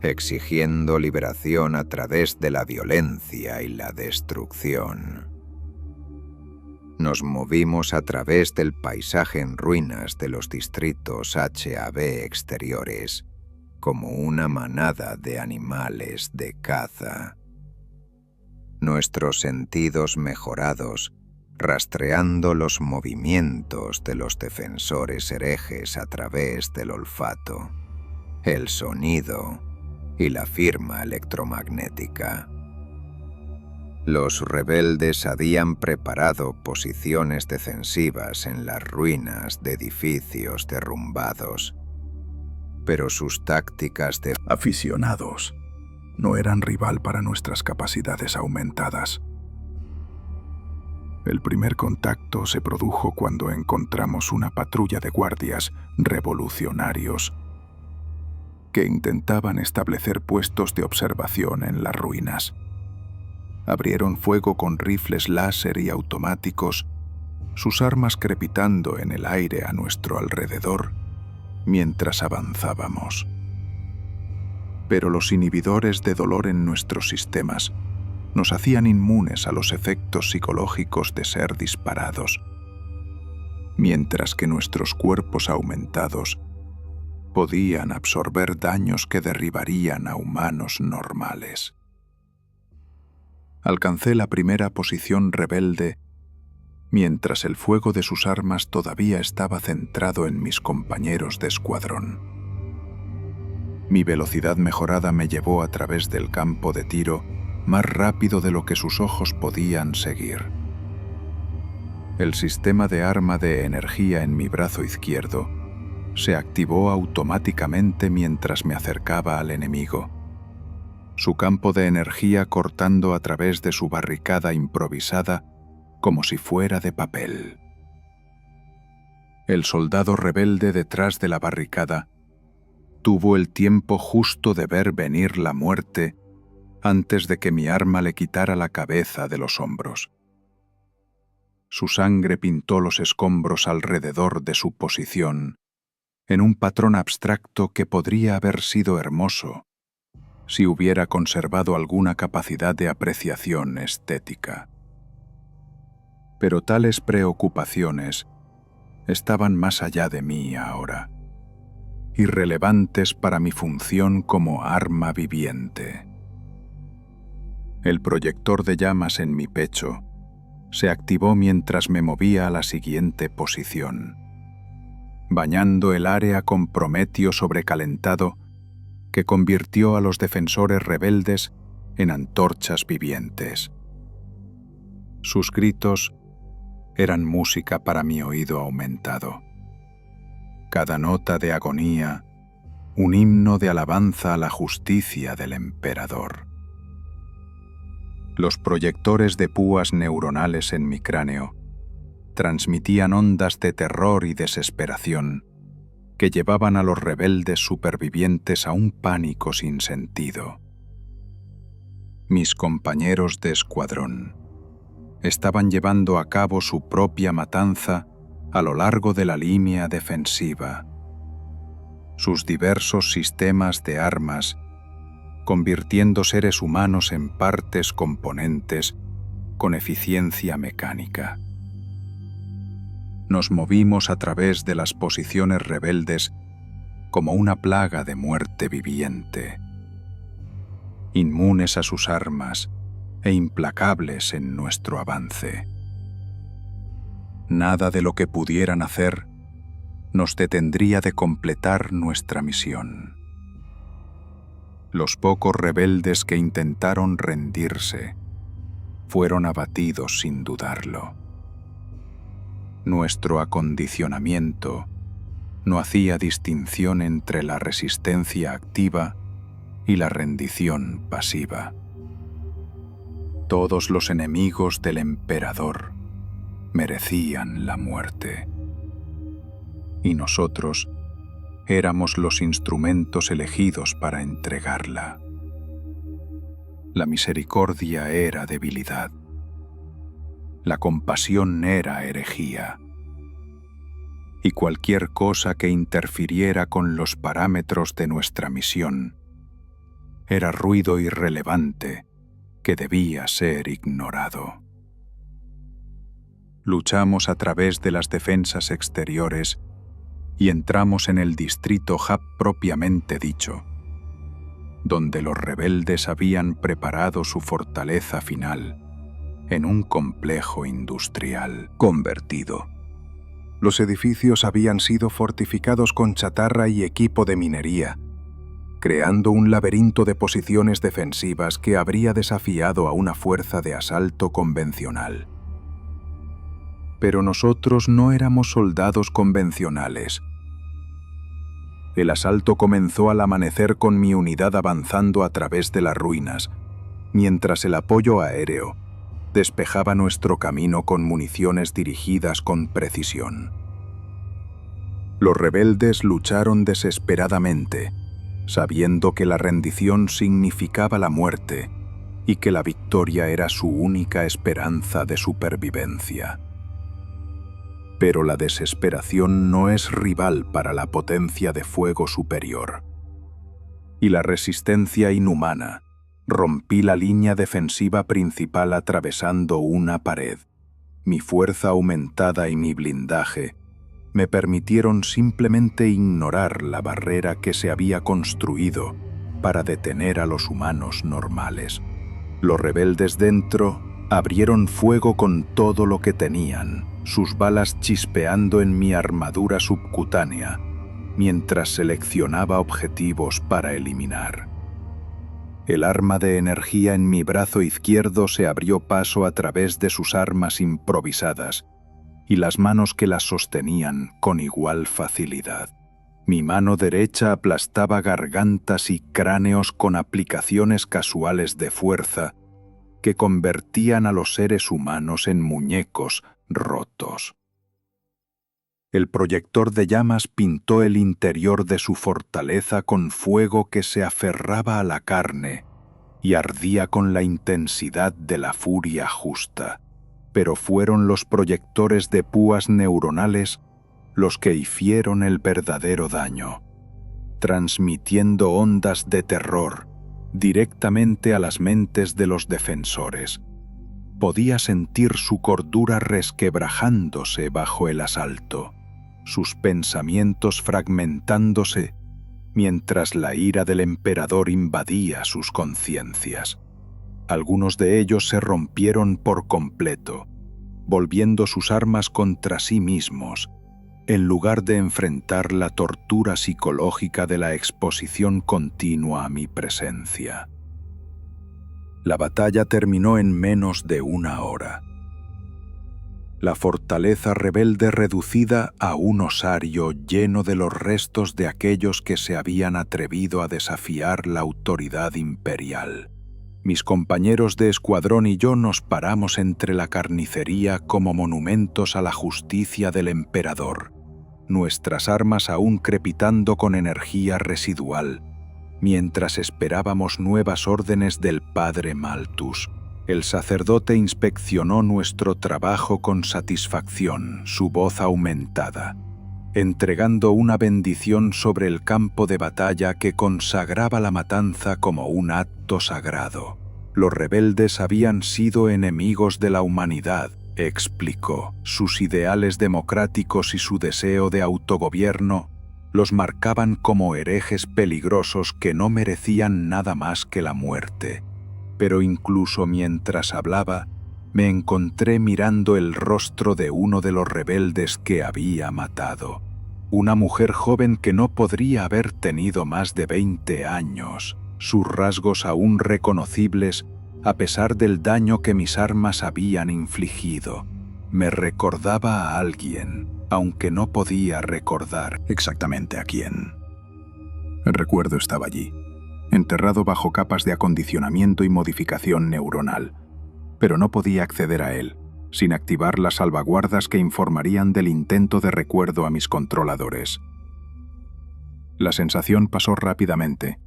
exigiendo liberación a través de la violencia y la destrucción. Nos movimos a través del paisaje en ruinas de los distritos HAB exteriores, como una manada de animales de caza. Nuestros sentidos mejorados, rastreando los movimientos de los defensores herejes a través del olfato, el sonido y la firma electromagnética. Los rebeldes habían preparado posiciones defensivas en las ruinas de edificios derrumbados, pero sus tácticas de aficionados no eran rival para nuestras capacidades aumentadas. El primer contacto se produjo cuando encontramos una patrulla de guardias revolucionarios que intentaban establecer puestos de observación en las ruinas. Abrieron fuego con rifles láser y automáticos, sus armas crepitando en el aire a nuestro alrededor mientras avanzábamos. Pero los inhibidores de dolor en nuestros sistemas nos hacían inmunes a los efectos psicológicos de ser disparados, mientras que nuestros cuerpos aumentados podían absorber daños que derribarían a humanos normales. Alcancé la primera posición rebelde mientras el fuego de sus armas todavía estaba centrado en mis compañeros de escuadrón. Mi velocidad mejorada me llevó a través del campo de tiro más rápido de lo que sus ojos podían seguir. El sistema de arma de energía en mi brazo izquierdo se activó automáticamente mientras me acercaba al enemigo, su campo de energía cortando a través de su barricada improvisada como si fuera de papel. El soldado rebelde detrás de la barricada tuvo el tiempo justo de ver venir la muerte antes de que mi arma le quitara la cabeza de los hombros. Su sangre pintó los escombros alrededor de su posición, en un patrón abstracto que podría haber sido hermoso si hubiera conservado alguna capacidad de apreciación estética. Pero tales preocupaciones estaban más allá de mí ahora, irrelevantes para mi función como arma viviente. El proyector de llamas en mi pecho se activó mientras me movía a la siguiente posición, bañando el área con prometio sobrecalentado que convirtió a los defensores rebeldes en antorchas vivientes. Sus gritos eran música para mi oído aumentado. Cada nota de agonía, un himno de alabanza a la justicia del emperador. Los proyectores de púas neuronales en mi cráneo transmitían ondas de terror y desesperación que llevaban a los rebeldes supervivientes a un pánico sin sentido. Mis compañeros de escuadrón estaban llevando a cabo su propia matanza a lo largo de la línea defensiva. Sus diversos sistemas de armas convirtiendo seres humanos en partes componentes con eficiencia mecánica. Nos movimos a través de las posiciones rebeldes como una plaga de muerte viviente, inmunes a sus armas e implacables en nuestro avance. Nada de lo que pudieran hacer nos detendría de completar nuestra misión. Los pocos rebeldes que intentaron rendirse fueron abatidos sin dudarlo. Nuestro acondicionamiento no hacía distinción entre la resistencia activa y la rendición pasiva. Todos los enemigos del emperador merecían la muerte. y nosotros éramos los instrumentos elegidos para entregarla. La misericordia era debilidad. La compasión era herejía. Y cualquier cosa que interfiriera con los parámetros de nuestra misión era ruido irrelevante que debía ser ignorado. Luchamos a través de las defensas exteriores y entramos en el distrito Hub propiamente dicho, donde los rebeldes habían preparado su fortaleza final en un complejo industrial convertido. Los edificios habían sido fortificados con chatarra y equipo de minería, creando un laberinto de posiciones defensivas que habría desafiado a una fuerza de asalto convencional. Pero nosotros no éramos soldados convencionales. El asalto comenzó al amanecer con mi unidad avanzando a través de las ruinas, mientras el apoyo aéreo despejaba nuestro camino con municiones dirigidas con precisión. Los rebeldes lucharon desesperadamente, sabiendo que la rendición significaba la muerte y que la victoria era su única esperanza de supervivencia. Pero la desesperación no es rival para la potencia de fuego superior. Y la resistencia inhumana. Rompí la línea defensiva principal atravesando una pared. Mi fuerza aumentada y mi blindaje me permitieron simplemente ignorar la barrera que se había construido para detener a los humanos normales. Los rebeldes dentro abrieron fuego con todo lo que tenían, sus balas chispeando en mi armadura subcutánea, mientras seleccionaba objetivos para eliminar. El arma de energía en mi brazo izquierdo se abrió paso a través de sus armas improvisadas y las manos que las sostenían con igual facilidad. Mi mano derecha aplastaba gargantas y cráneos con aplicaciones casuales de fuerza que convertían a los seres humanos en muñecos rotos. El proyector de llamas pintó el interior de su fortaleza con fuego que se aferraba a la carne y ardía con la intensidad de la furia justa. Pero fueron los proyectores de púas neuronales los que hicieron el verdadero daño, transmitiendo ondas de terror directamente a las mentes de los defensores. Podía sentir su cordura resquebrajándose bajo el asalto, sus pensamientos fragmentándose, mientras la ira del emperador invadía sus conciencias. Algunos de ellos se rompieron por completo, volviendo sus armas contra sí mismos, en lugar de enfrentar la tortura psicológica de la exposición continua a mi presencia. La batalla terminó en menos de una hora. La fortaleza rebelde reducida a un osario lleno de los restos de aquellos que se habían atrevido a desafiar la autoridad imperial. Mis compañeros de escuadrón y yo nos paramos entre la carnicería como monumentos a la justicia del emperador, nuestras armas aún crepitando con energía residual, mientras esperábamos nuevas órdenes del padre Malthus. El sacerdote inspeccionó nuestro trabajo con satisfacción, su voz aumentada, entregando una bendición sobre el campo de batalla que consagraba la matanza como un acto sagrado. Los rebeldes habían sido enemigos de la humanidad, explicó. Sus ideales democráticos y su deseo de autogobierno los marcaban como herejes peligrosos que no merecían nada más que la muerte. Pero incluso mientras hablaba, me encontré mirando el rostro de uno de los rebeldes que había matado. Una mujer joven que no podría haber tenido más de 20 años, sus rasgos aún reconocibles a pesar del daño que mis armas habían infligido. Me recordaba a alguien, aunque no podía recordar exactamente a quién. El recuerdo estaba allí, enterrado bajo capas de acondicionamiento y modificación neuronal, pero no podía acceder a él, sin activar las salvaguardas que informarían del intento de recuerdo a mis controladores. La sensación pasó rápidamente,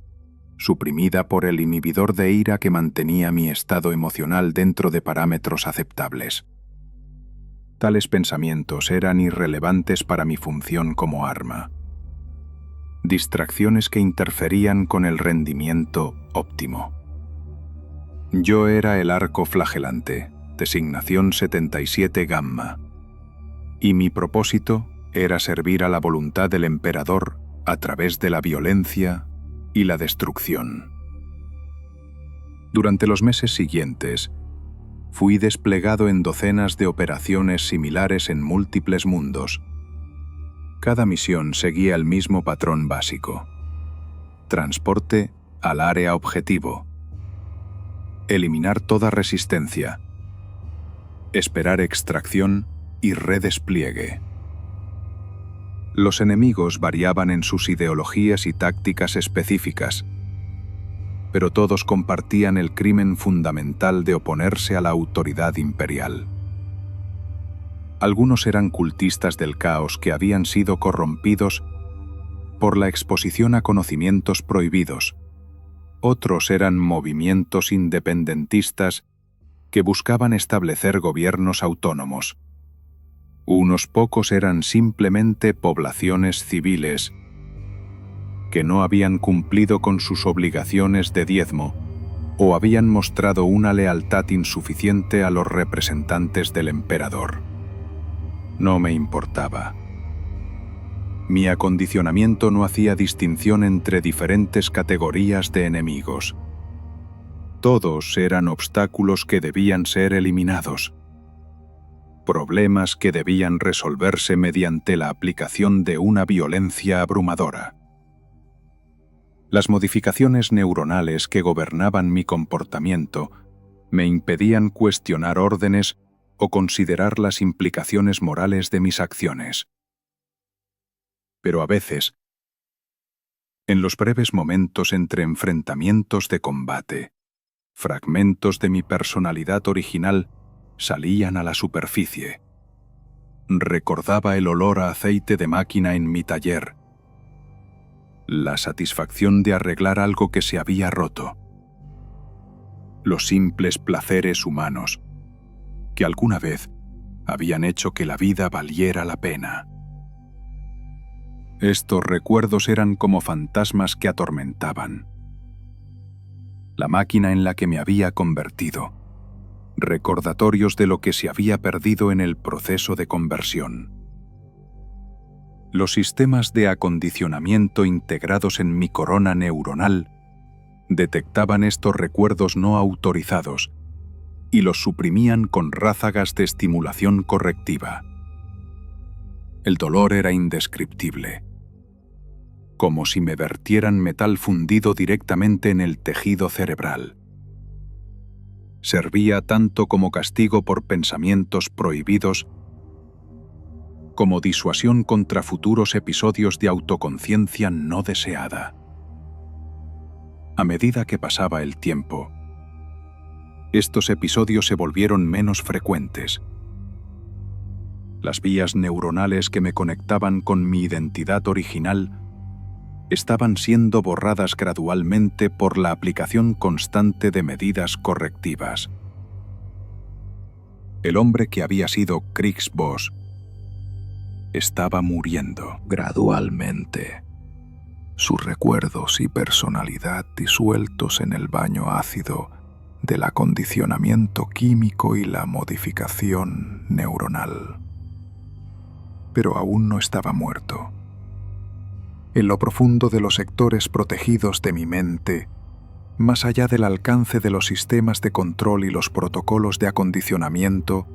suprimida por el inhibidor de ira que mantenía mi estado emocional dentro de parámetros aceptables. Tales pensamientos eran irrelevantes para mi función como arma. Distracciones que interferían con el rendimiento óptimo. Yo era el arco flagelante, designación 77 Gamma, y mi propósito era servir a la voluntad del emperador a través de la violencia y la destrucción. Durante los meses siguientes, fui desplegado en docenas de operaciones similares en múltiples mundos. Cada misión seguía el mismo patrón básico: transporte al área objetivo, eliminar toda resistencia, esperar extracción y redespliegue. Los enemigos variaban en sus ideologías y tácticas específicas, pero todos compartían el crimen fundamental de oponerse a la autoridad imperial. Algunos eran cultistas del caos que habían sido corrompidos por la exposición a conocimientos prohibidos. Otros eran movimientos independentistas que buscaban establecer gobiernos autónomos. Unos pocos eran simplemente poblaciones civiles que no habían cumplido con sus obligaciones de diezmo o habían mostrado una lealtad insuficiente a los representantes del emperador. No me importaba. Mi acondicionamiento no hacía distinción entre diferentes categorías de enemigos. Todos eran obstáculos que debían ser eliminados. Problemas que debían resolverse mediante la aplicación de una violencia abrumadora. Las modificaciones neuronales que gobernaban mi comportamiento me impedían cuestionar órdenes o considerar las implicaciones morales de mis acciones. Pero a veces, en los breves momentos entre enfrentamientos de combate, fragmentos de mi personalidad original salían a la superficie. Recordaba el olor a aceite de máquina en mi taller, la satisfacción de arreglar algo que se había roto, los simples placeres humanos que alguna vez habían hecho que la vida valiera la pena. Estos recuerdos eran como fantasmas que atormentaban la máquina en la que me había convertido, recordatorios de lo que se había perdido en el proceso de conversión. Los sistemas de acondicionamiento integrados en mi corona neuronal detectaban estos recuerdos no autorizados y los suprimían con ráfagas de estimulación correctiva. El dolor era indescriptible, como si me vertieran metal fundido directamente en el tejido cerebral. Servía tanto como castigo por pensamientos prohibidos, como disuasión contra futuros episodios de autoconciencia no deseada. A medida que pasaba el tiempo, estos episodios se volvieron menos frecuentes. Las vías neuronales que me conectaban con mi identidad original estaban siendo borradas gradualmente por la aplicación constante de medidas correctivas. El hombre que había sido Kriegsboss estaba muriendo gradualmente, sus recuerdos y personalidad disueltos en el baño ácido del acondicionamiento químico y la modificación neuronal. Pero aún no estaba muerto. En lo profundo de los sectores protegidos de mi mente, más allá del alcance de los sistemas de control y los protocolos de acondicionamiento,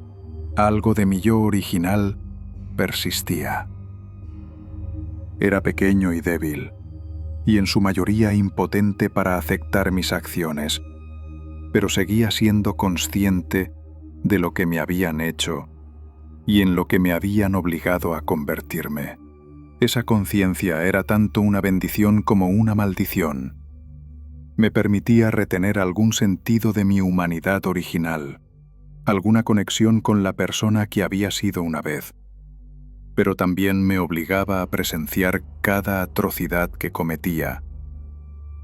algo de mi yo original persistía. Era pequeño y débil, y en su mayoría impotente para aceptar mis acciones, pero seguía siendo consciente de lo que me habían hecho y en lo que me habían obligado a convertirme. Esa conciencia era tanto una bendición como una maldición. Me permitía retener algún sentido de mi humanidad original, alguna conexión con la persona que había sido una vez, pero también me obligaba a presenciar cada atrocidad que cometía,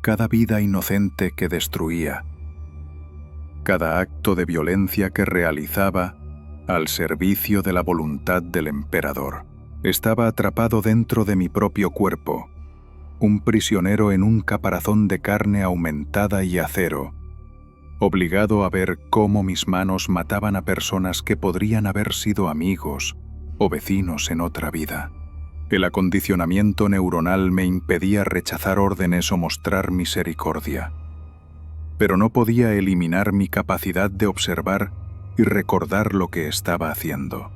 cada vida inocente que destruía, cada acto de violencia que realizaba al servicio de la voluntad del emperador. Estaba atrapado dentro de mi propio cuerpo, un prisionero en un caparazón de carne aumentada y acero, obligado a ver cómo mis manos mataban a personas que podrían haber sido amigos o vecinos en otra vida. El acondicionamiento neuronal me impedía rechazar órdenes o mostrar misericordia, pero no podía eliminar mi capacidad de observar y recordar lo que estaba haciendo.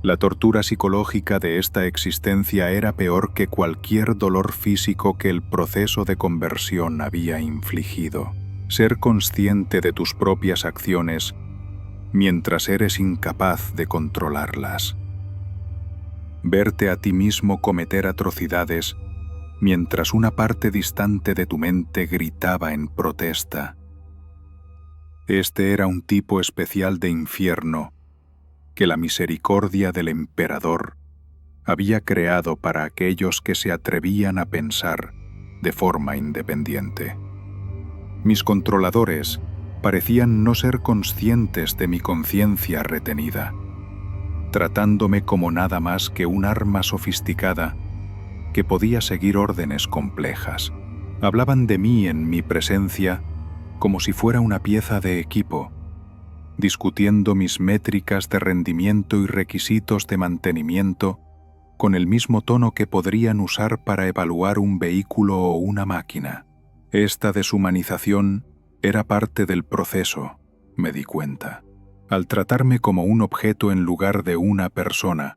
La tortura psicológica de esta existencia era peor que cualquier dolor físico que el proceso de conversión había infligido. Ser consciente de tus propias acciones mientras eres incapaz de controlarlas. Verte a ti mismo cometer atrocidades mientras una parte distante de tu mente gritaba en protesta. Este era un tipo especial de infierno que la misericordia del emperador había creado para aquellos que se atrevían a pensar de forma independiente. Mis controladores parecían no ser conscientes de mi conciencia retenida, tratándome como nada más que un arma sofisticada que podía seguir órdenes complejas. Hablaban de mí en mi presencia como si fuera una pieza de equipo, discutiendo mis métricas de rendimiento y requisitos de mantenimiento con el mismo tono que podrían usar para evaluar un vehículo o una máquina. Esta deshumanización era parte del proceso, me di cuenta. Al tratarme como un objeto en lugar de una persona,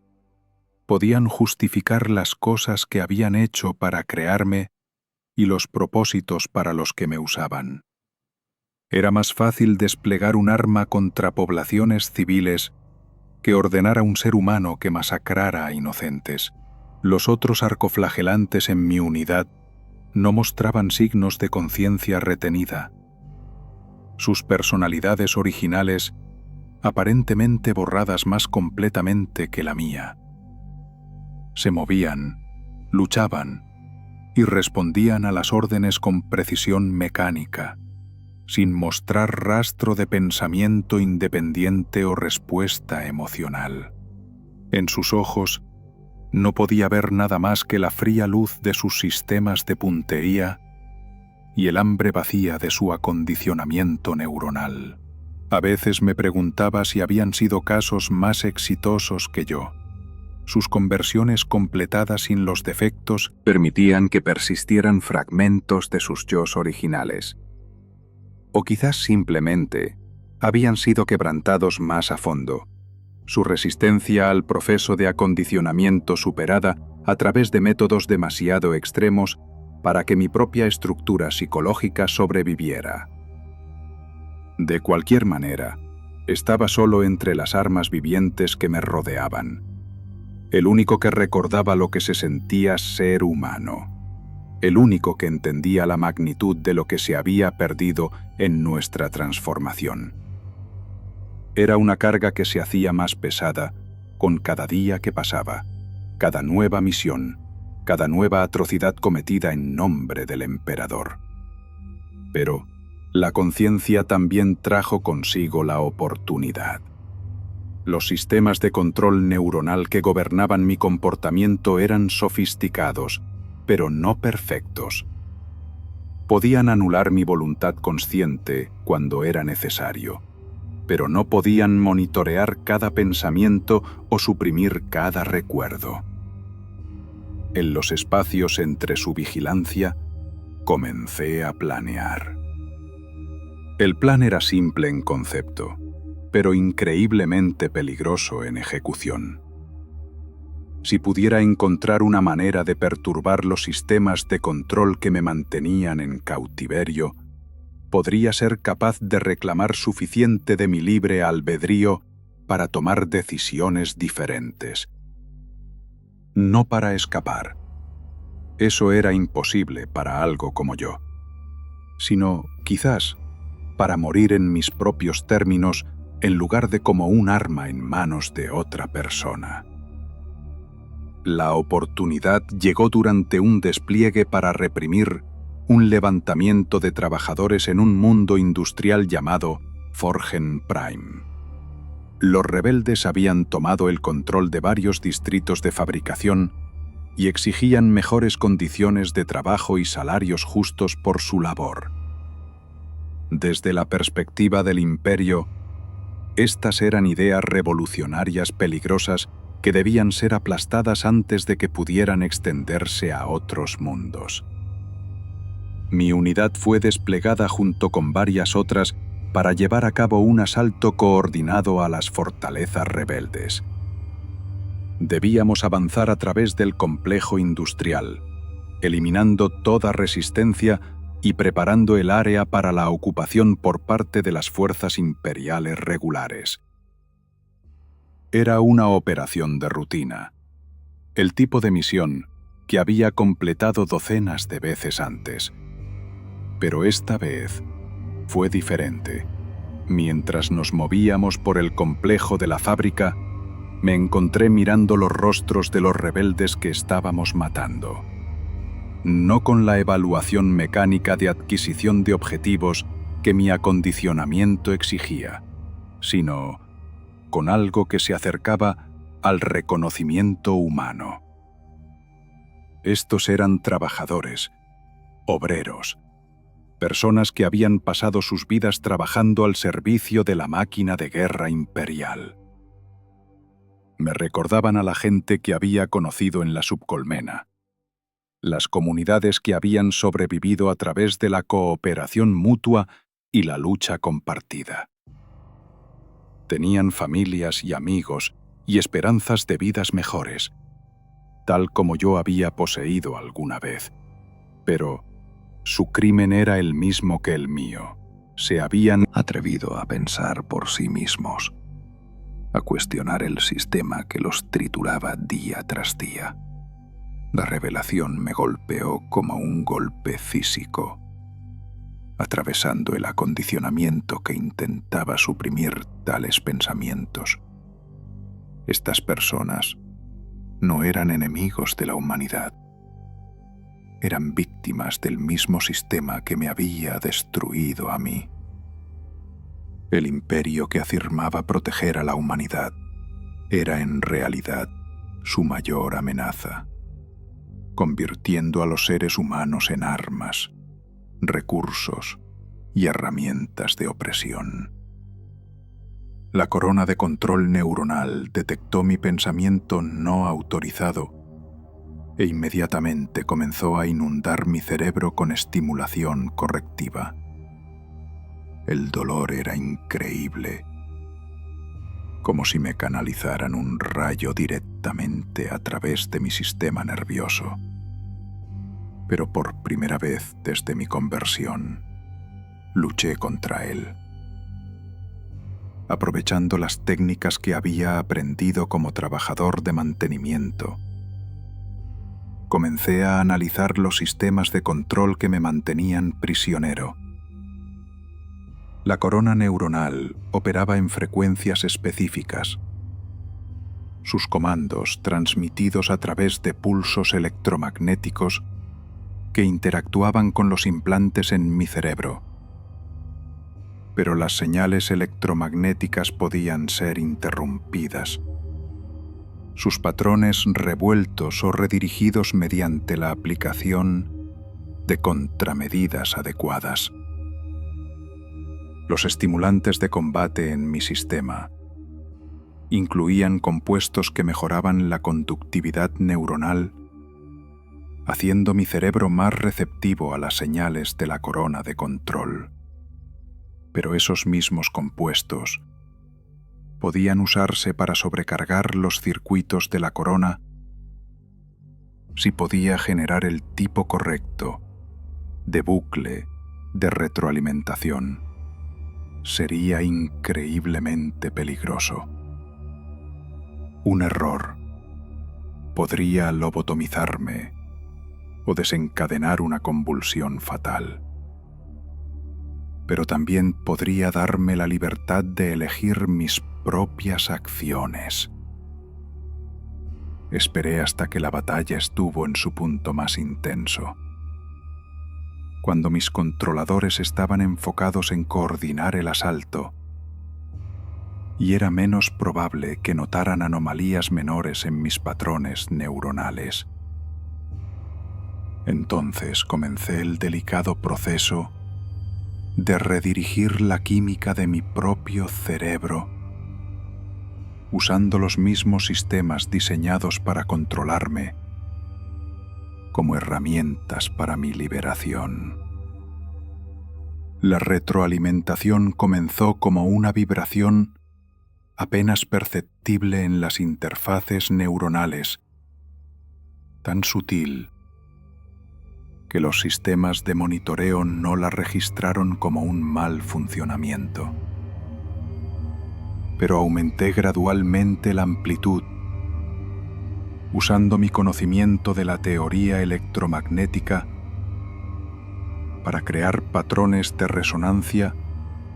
podían justificar las cosas que habían hecho para crearme y los propósitos para los que me usaban. Era más fácil desplegar un arma contra poblaciones civiles que ordenar a un ser humano que masacrara a inocentes. Los otros arcoflagelantes en mi unidad no mostraban signos de conciencia retenida. Sus personalidades originales, aparentemente borradas más completamente que la mía, se movían, luchaban y respondían a las órdenes con precisión mecánica, sin mostrar rastro de pensamiento independiente o respuesta emocional. En sus ojos no podía ver nada más que la fría luz de sus sistemas de puntería y el hambre vacía de su acondicionamiento neuronal. A veces me preguntaba si habían sido casos más exitosos que yo. Sus conversiones completadas sin los defectos permitían que persistieran fragmentos de sus yos originales. O quizás simplemente habían sido quebrantados más a fondo, su resistencia al proceso de acondicionamiento superada a través de métodos demasiado extremos para que mi propia estructura psicológica sobreviviera. De cualquier manera, estaba solo entre las armas vivientes que me rodeaban, el único que recordaba lo que se sentía ser humano, el único que entendía la magnitud de lo que se había perdido en nuestra transformación. Era una carga que se hacía más pesada con cada día que pasaba, cada nueva misión, cada nueva atrocidad cometida en nombre del emperador. Pero la conciencia también trajo consigo la oportunidad. Los sistemas de control neuronal que gobernaban mi comportamiento eran sofisticados, pero no perfectos. Podían anular mi voluntad consciente cuando era necesario, pero no podían monitorear cada pensamiento o suprimir cada recuerdo. En los espacios entre su vigilancia, comencé a planear. El plan era simple en concepto, pero increíblemente peligroso en ejecución. Si pudiera encontrar una manera de perturbar los sistemas de control que me mantenían en cautiverio, podría ser capaz de reclamar suficiente de mi libre albedrío para tomar decisiones diferentes. No para escapar. Eso era imposible para algo como yo. Sino, quizás, para morir en mis propios términos en lugar de como un arma en manos de otra persona. La oportunidad llegó durante un despliegue para reprimir un levantamiento de trabajadores en un mundo industrial llamado Forgen Prime. Los rebeldes habían tomado el control de varios distritos de fabricación y exigían mejores condiciones de trabajo y salarios justos por su labor. Desde la perspectiva del imperio, estas eran ideas revolucionarias peligrosas que debían ser aplastadas antes de que pudieran extenderse a otros mundos. Mi unidad fue desplegada junto con varias otras para llevar a cabo un asalto coordinado a las fortalezas rebeldes. Debíamos avanzar a través del complejo industrial, eliminando toda resistencia y preparando el área para la ocupación por parte de las fuerzas imperiales regulares. Era una operación de rutina, el tipo de misión que había completado docenas de veces antes. Pero esta vez fue diferente. Mientras nos movíamos por el complejo de la fábrica, me encontré mirando los rostros de los rebeldes que estábamos matando. No con la evaluación mecánica de adquisición de objetivos que mi acondicionamiento exigía, sino con algo que se acercaba al reconocimiento humano. Estos eran trabajadores, obreros, personas que habían pasado sus vidas trabajando al servicio de la máquina de guerra imperial. Me recordaban a la gente que había conocido en la subcolmena, las comunidades que habían sobrevivido a través de la cooperación mutua y la lucha compartida. Tenían familias y amigos y esperanzas de vidas mejores, tal como yo había poseído alguna vez. Pero su crimen era el mismo que el mío. Se habían atrevido a pensar por sí mismos, a cuestionar el sistema que los trituraba día tras día. La revelación me golpeó como un golpe físico, atravesando el acondicionamiento que intentaba suprimir tales pensamientos. Estas personas no eran enemigos de la humanidad. Eran víctimas del mismo sistema que me había destruido a mí. El imperio que afirmaba proteger a la humanidad era en realidad su mayor amenaza, convirtiendo a los seres humanos en armas, recursos y herramientas de opresión. La corona de control neuronal detectó mi pensamiento no autorizado e inmediatamente comenzó a inundar mi cerebro con estimulación correctiva. El dolor era increíble, como si me canalizaran un rayo directamente a través de mi sistema nervioso. Pero por primera vez desde mi conversión, luché contra él. Aprovechando las técnicas que había aprendido como trabajador de mantenimiento, comencé a analizar los sistemas de control que me mantenían prisionero. La corona neuronal operaba en frecuencias específicas. Sus comandos, transmitidos a través de pulsos electromagnéticos que interactuaban con los implantes en mi cerebro. Pero las señales electromagnéticas podían ser interrumpidas. Sus patrones revueltos o redirigidos mediante la aplicación de contramedidas adecuadas. Los estimulantes de combate en mi sistema incluían compuestos que mejoraban la conductividad neuronal, haciendo mi cerebro más receptivo a las señales de la corona de control. Pero esos mismos compuestos podían usarse para sobrecargar los circuitos de la corona si podía generar el tipo correcto de bucle de retroalimentación. Sería increíblemente peligroso. Un error podría lobotomizarme o desencadenar una convulsión fatal. pero también podría darme la libertad de elegir mis propias acciones. Esperé hasta que la batalla estuvo en su punto más intenso, cuando mis controladores estaban enfocados en coordinar el asalto, y era menos probable que notaran anomalías menores en mis patrones neuronales. Entonces comencé el delicado proceso de redirigir la química de mi propio cerebro, usando los mismos sistemas diseñados para controlarme como herramientas para mi liberación. La retroalimentación comenzó como una vibración apenas perceptible en las interfaces neuronales, tan sutil que los sistemas de monitoreo no la registraron como un mal funcionamiento. Pero aumenté gradualmente la amplitud, usando mi conocimiento de la teoría electromagnética para crear patrones de resonancia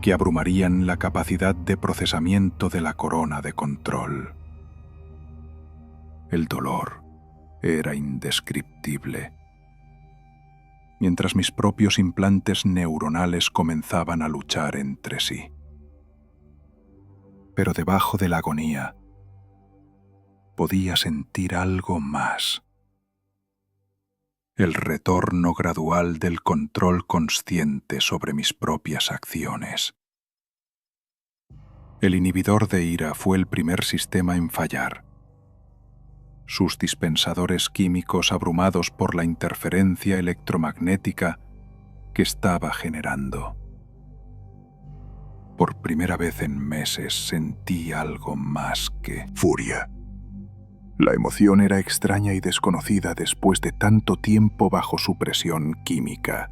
que abrumarían la capacidad de procesamiento de la corona de control. El dolor era indescriptible, mientras mis propios implantes neuronales comenzaban a luchar entre sí. Pero debajo de la agonía podía sentir algo más: el retorno gradual del control consciente sobre mis propias acciones. El inhibidor de ira fue el primer sistema en fallar. Sus dispensadores químicos abrumados por la interferencia electromagnética que estaba generando. Por primera vez en meses sentí algo más que furia. La emoción era extraña y desconocida después de tanto tiempo bajo su presión química,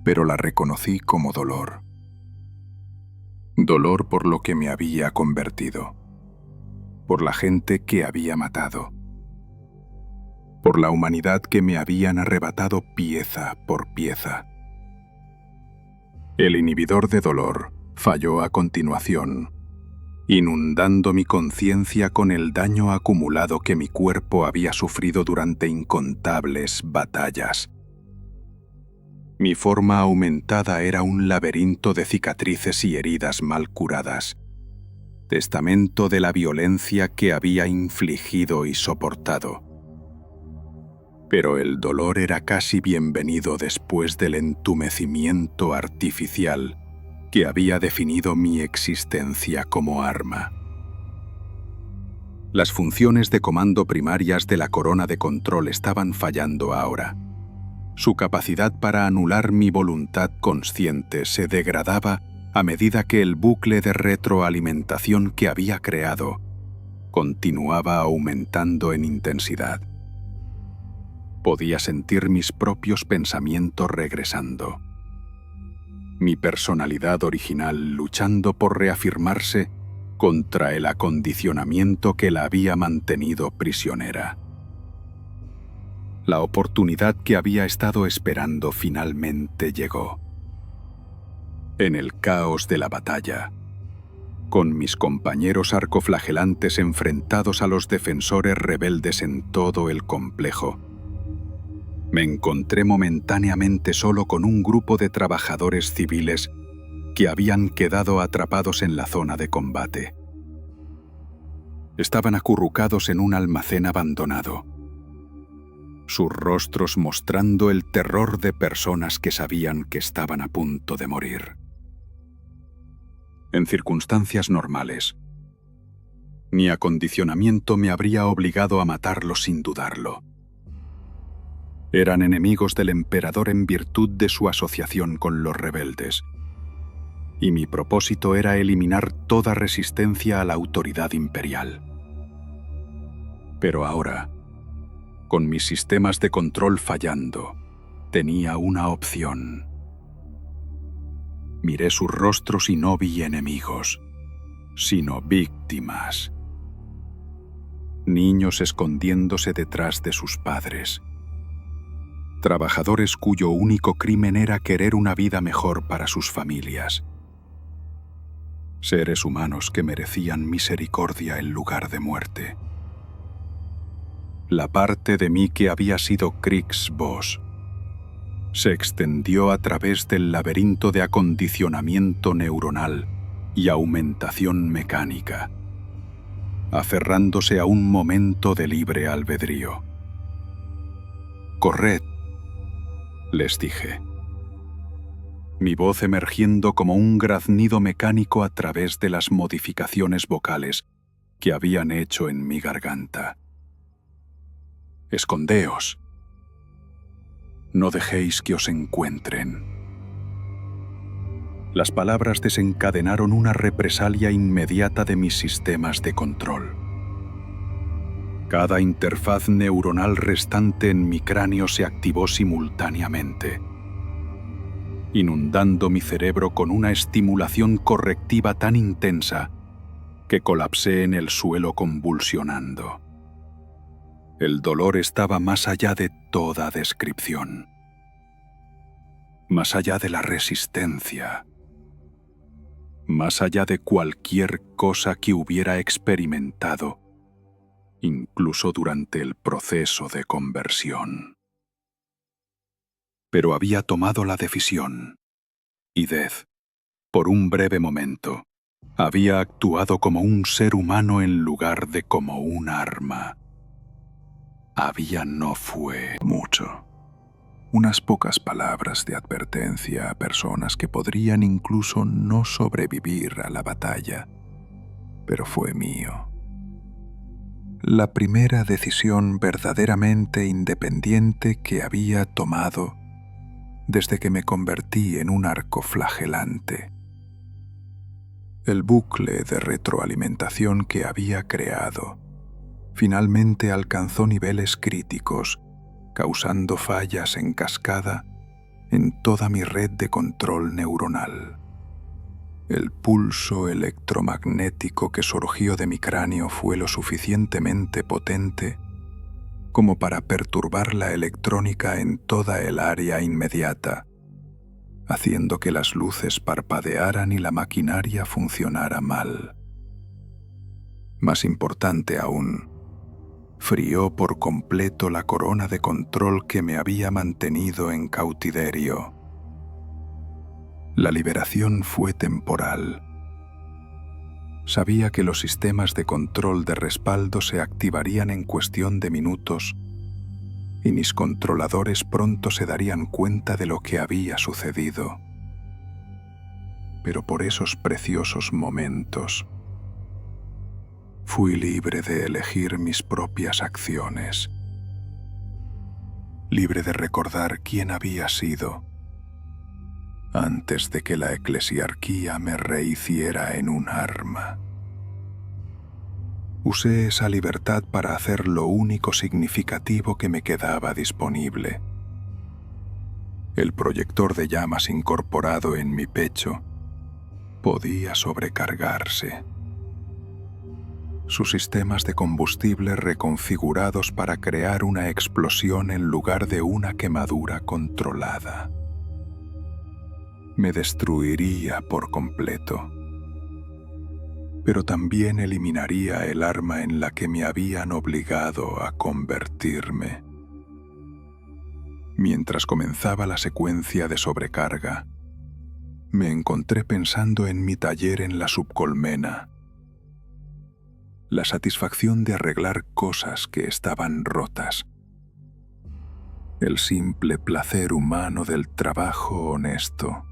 pero la reconocí como dolor. Dolor por lo que me había convertido, por la gente que había matado, por la humanidad que me habían arrebatado pieza por pieza. El inhibidor de dolor falló a continuación, inundando mi conciencia con el daño acumulado que mi cuerpo había sufrido durante incontables batallas. Mi forma aumentada era un laberinto de cicatrices y heridas mal curadas, testamento de la violencia que había infligido y soportado. Pero el dolor era casi bienvenido después del entumecimiento artificial que había definido mi existencia como arma. Las funciones de comando primarias de la corona de control estaban fallando ahora. Su capacidad para anular mi voluntad consciente se degradaba a medida que el bucle de retroalimentación que había creado continuaba aumentando en intensidad. Podía sentir mis propios pensamientos regresando. Mi personalidad original luchando por reafirmarse contra el acondicionamiento que la había mantenido prisionera. La oportunidad que había estado esperando finalmente llegó. En el caos de la batalla, con mis compañeros arcoflagelantes enfrentados a los defensores rebeldes en todo el complejo, me encontré momentáneamente solo con un grupo de trabajadores civiles que habían quedado atrapados en la zona de combate. Estaban acurrucados en un almacén abandonado, sus rostros mostrando el terror de personas que sabían que estaban a punto de morir. En circunstancias normales, mi acondicionamiento me habría obligado a matarlos sin dudarlo. Eran enemigos del emperador en virtud de su asociación con los rebeldes, y mi propósito era eliminar toda resistencia a la autoridad imperial. Pero ahora, con mis sistemas de control fallando, tenía una opción. Miré sus rostros y no vi enemigos, sino víctimas. Niños escondiéndose detrás de sus padres. Trabajadores cuyo único crimen era querer una vida mejor para sus familias. Seres humanos que merecían misericordia en lugar de muerte. La parte de mí que había sido Kriegsboss se extendió a través del laberinto de acondicionamiento neuronal y aumentación mecánica, aferrándose a un momento de libre albedrío. «Corred», les dije, mi voz emergiendo como un graznido mecánico a través de las modificaciones vocales que habían hecho en mi garganta. «Escondeos. No dejéis que os encuentren». Las palabras desencadenaron una represalia inmediata de mis sistemas de control. Cada interfaz neuronal restante en mi cráneo se activó simultáneamente, inundando mi cerebro con una estimulación correctiva tan intensa que colapsé en el suelo convulsionando. El dolor estaba más allá de toda descripción, más allá de la resistencia, más allá de cualquier cosa que hubiera experimentado, incluso durante el proceso de conversión. Pero había tomado la decisión, y Death, por un breve momento, había actuado como un ser humano en lugar de como un arma. No fue mucho. Unas pocas palabras de advertencia a personas que podrían incluso no sobrevivir a la batalla, pero fue mío. La primera decisión verdaderamente independiente que había tomado desde que me convertí en un arcoflagelante. El bucle de retroalimentación que había creado finalmente alcanzó niveles críticos, causando fallas en cascada en toda mi red de control neuronal. El pulso electromagnético que surgió de mi cráneo fue lo suficientemente potente como para perturbar la electrónica en toda el área inmediata, haciendo que las luces parpadearan y la maquinaria funcionara mal. Más importante aún, frió por completo la corona de control que me había mantenido en cautiverio. La liberación fue temporal. Sabía que los sistemas de control de respaldo se activarían en cuestión de minutos y mis controladores pronto se darían cuenta de lo que había sucedido. Pero por esos preciosos momentos, fui libre de elegir mis propias acciones, libre de recordar quién había sido antes de que la eclesiarquía me rehiciera en un arma. Usé esa libertad para hacer lo único significativo que me quedaba disponible. El proyector de llamas incorporado en mi pecho podía sobrecargarse. Sus sistemas de combustible reconfigurados para crear una explosión en lugar de una quemadura controlada. Me destruiría por completo, pero también eliminaría el arma en la que me habían obligado a convertirme. Mientras comenzaba la secuencia de sobrecarga, me encontré pensando en mi taller en la subcolmena. La satisfacción de arreglar cosas que estaban rotas. El simple placer humano del trabajo honesto.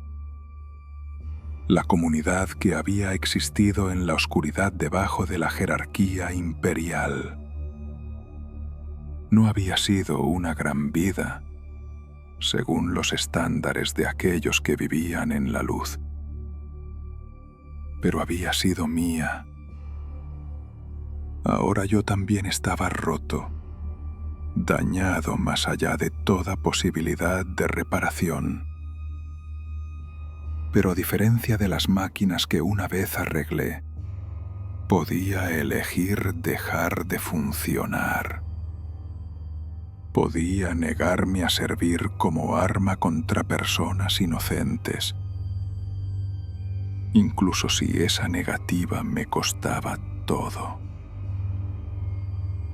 La comunidad que había existido en la oscuridad debajo de la jerarquía imperial. No había sido una gran vida, según los estándares de aquellos que vivían en la luz, pero había sido mía. Ahora yo también estaba roto, dañado más allá de toda posibilidad de reparación. Pero a diferencia de las máquinas que una vez arreglé, podía elegir dejar de funcionar. Podía negarme a servir como arma contra personas inocentes, incluso si esa negativa me costaba todo.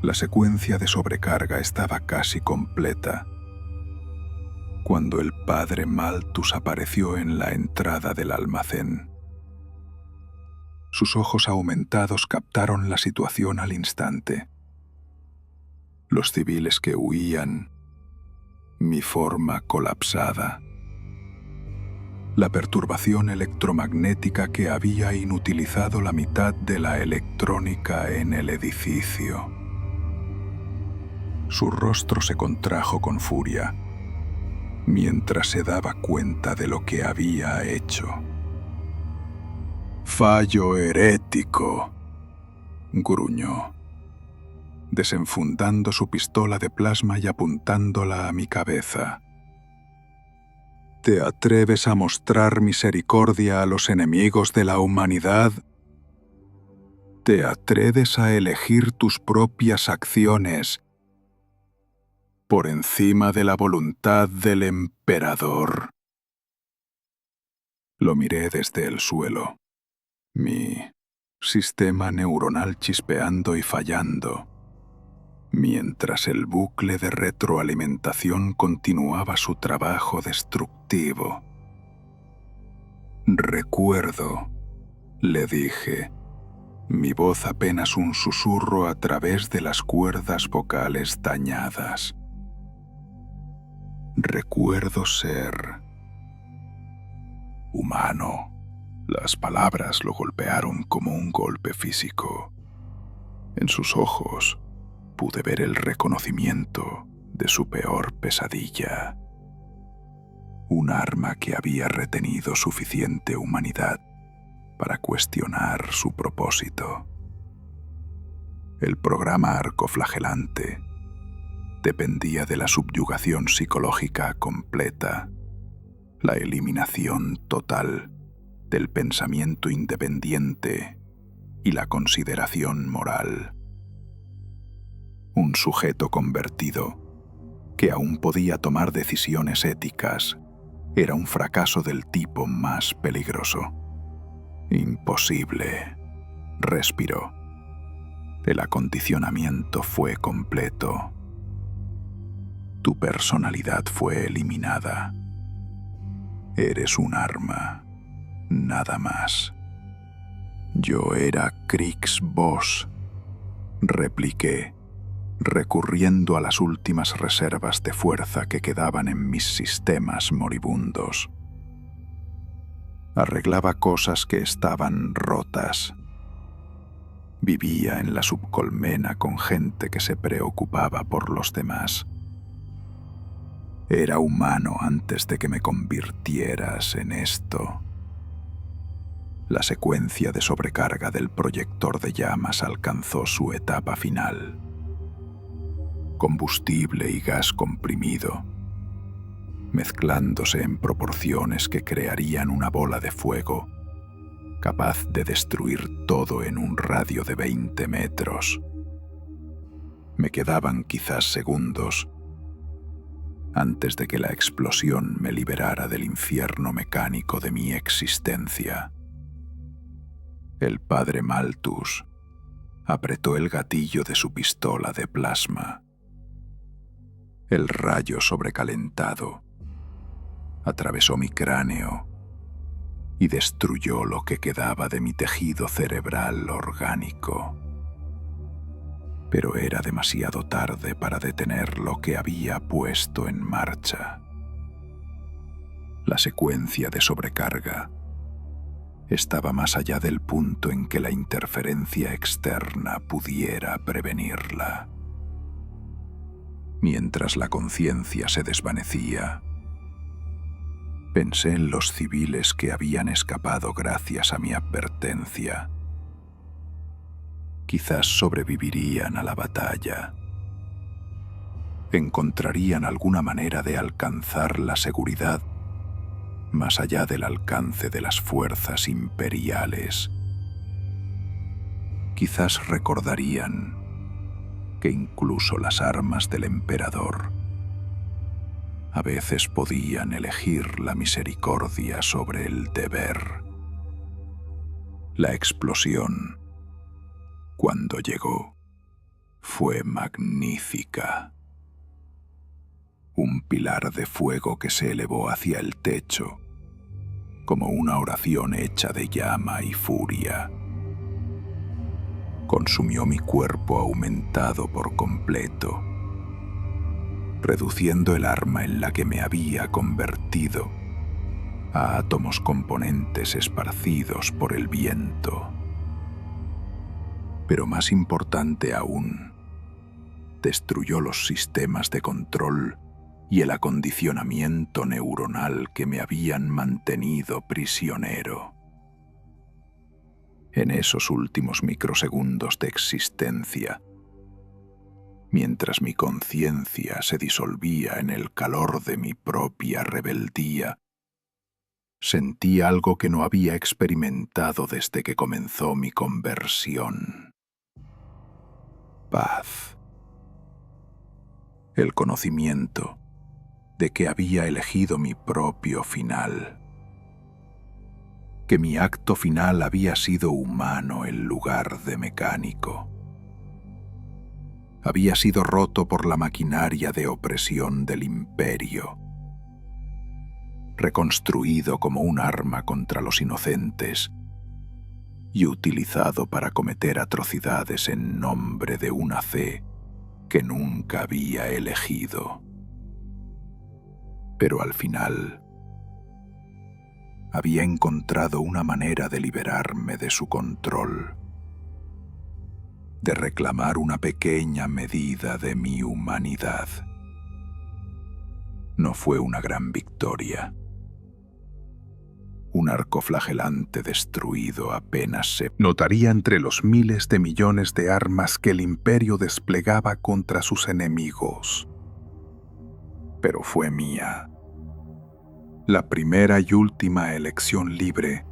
La secuencia de sobrecarga estaba casi completa cuando el padre Malthus apareció en la entrada del almacén. Sus ojos aumentados captaron la situación al instante. Los civiles que huían, mi forma colapsada, la perturbación electromagnética que había inutilizado la mitad de la electrónica en el edificio. Su rostro se contrajo con furia mientras se daba cuenta de lo que había hecho. «Fallo herético», gruñó, desenfundando su pistola de plasma y apuntándola a mi cabeza. ¿Te atreves a mostrar misericordia a los enemigos de la humanidad? ¿Te atreves a elegir tus propias acciones por encima de la voluntad del emperador? Lo miré desde el suelo, mi sistema neuronal chispeando y fallando, mientras el bucle de retroalimentación continuaba su trabajo destructivo. «Recuerdo», le dije, mi voz apenas un susurro a través de las cuerdas vocales dañadas. «Recuerdo ser humano». Las palabras lo golpearon como un golpe físico. En sus ojos pude ver el reconocimiento de su peor pesadilla. Un arma que había retenido suficiente humanidad para cuestionar su propósito. El programa arcoflagelante dependía de la subyugación psicológica completa, la eliminación total del pensamiento independiente y la consideración moral. Un sujeto convertido, que aún podía tomar decisiones éticas, era un fracaso del tipo más peligroso. «Imposible», respiró. El acondicionamiento fue completo. Tu personalidad fue eliminada. Eres un arma, nada más. Yo era Krix Voss, repliqué, recurriendo a las últimas reservas de fuerza que quedaban en mis sistemas moribundos. Arreglaba cosas que estaban rotas. Vivía en la subcolmena con gente que se preocupaba por los demás. Era humano antes de que me convirtieras en esto. La secuencia de sobrecarga del proyector de llamas alcanzó su etapa final. Combustible y gas comprimido, mezclándose en proporciones que crearían una bola de fuego, capaz de destruir todo en un radio de 20 metros. Me quedaban quizás segundos antes de que la explosión me liberara del infierno mecánico de mi existencia. El padre Malthus apretó el gatillo de su pistola de plasma. El rayo sobrecalentado atravesó mi cráneo y destruyó lo que quedaba de mi tejido cerebral orgánico. Pero era demasiado tarde para detener lo que había puesto en marcha. La secuencia de sobrecarga estaba más allá del punto en que la interferencia externa pudiera prevenirla. Mientras la conciencia se desvanecía, pensé en los civiles que habían escapado gracias a mi advertencia. Quizás sobrevivirían a la batalla. Encontrarían alguna manera de alcanzar la seguridad más allá del alcance de las fuerzas imperiales. Quizás recordarían que incluso las armas del emperador a veces podían elegir la misericordia sobre el deber. La explosión, cuando llegó, fue magnífica. Un pilar de fuego que se elevó hacia el techo, como una oración hecha de llama y furia. Consumió mi cuerpo aumentado por completo, reduciendo el arma en la que me había convertido a átomos componentes esparcidos por el viento. Pero más importante aún, destruyó los sistemas de control y el acondicionamiento neuronal que me habían mantenido prisionero. En esos últimos microsegundos de existencia, mientras mi conciencia se disolvía en el calor de mi propia rebeldía, sentí algo que no había experimentado desde que comenzó mi conversión. Paz. El conocimiento de que había elegido mi propio final, que mi acto final había sido humano en lugar de mecánico. Había sido roto por la maquinaria de opresión del imperio, reconstruido como un arma contra los inocentes y utilizado para cometer atrocidades en nombre de una fe que nunca había elegido. Pero al final había encontrado una manera de liberarme de su control, de reclamar una pequeña medida de mi humanidad. No fue una gran victoria. Un arco flagelante destruido apenas se notaría entre los miles de millones de armas que el imperio desplegaba contra sus enemigos. Pero fue mía, la primera y última elección libre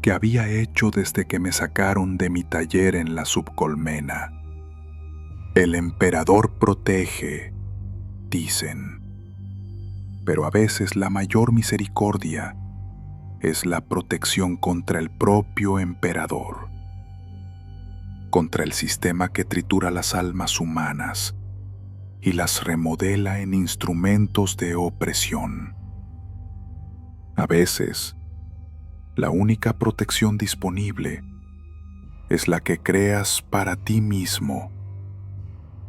que había hecho desde que me sacaron de mi taller en la subcolmena. El emperador protege, dicen, pero a veces la mayor misericordia es la protección contra el propio emperador, contra el sistema que tritura las almas humanas y las remodela en instrumentos de opresión. A veces, la única protección disponible es la que creas para ti mismo,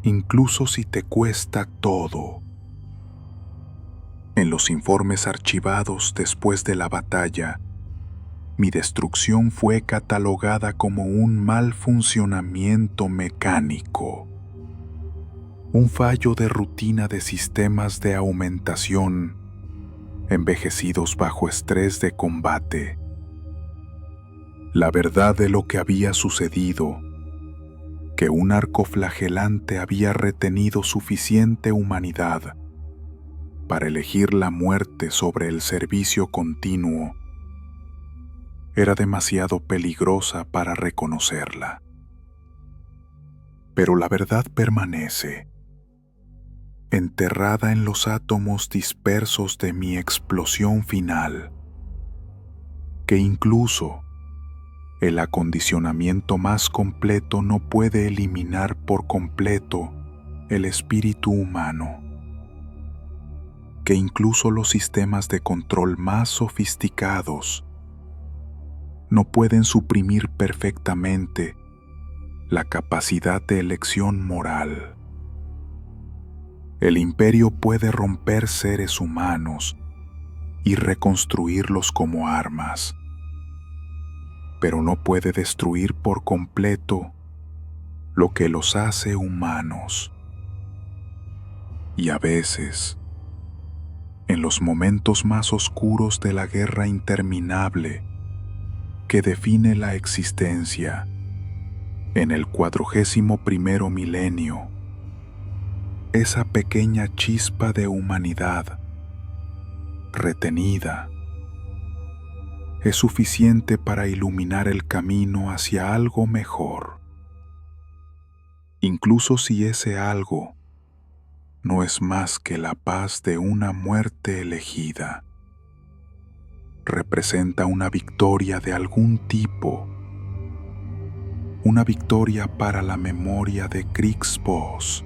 incluso si te cuesta todo. En los informes archivados después de la batalla, mi destrucción fue catalogada como un mal funcionamiento mecánico, un fallo de rutina de sistemas de aumentación envejecidos bajo estrés de combate. La verdad de lo que había sucedido, que un arco flagelante había retenido suficiente humanidad para elegir la muerte sobre el servicio continuo, era demasiado peligrosa para reconocerla. Pero la verdad permanece, enterrada en los átomos dispersos de mi explosión final, que incluso el acondicionamiento más completo no puede eliminar por completo el espíritu humano, que incluso los sistemas de control más sofisticados no pueden suprimir perfectamente la capacidad de elección moral. El imperio puede romper seres humanos y reconstruirlos como armas, pero no puede destruir por completo lo que los hace humanos. Y a veces, en los momentos más oscuros de la guerra interminable que define la existencia, en el 41º milenio, esa pequeña chispa de humanidad retenida es suficiente para iluminar el camino hacia algo mejor. incluso si ese algo no es más que la paz de una muerte elegida. Representa una victoria de algún tipo, una victoria para la memoria de Krixpos,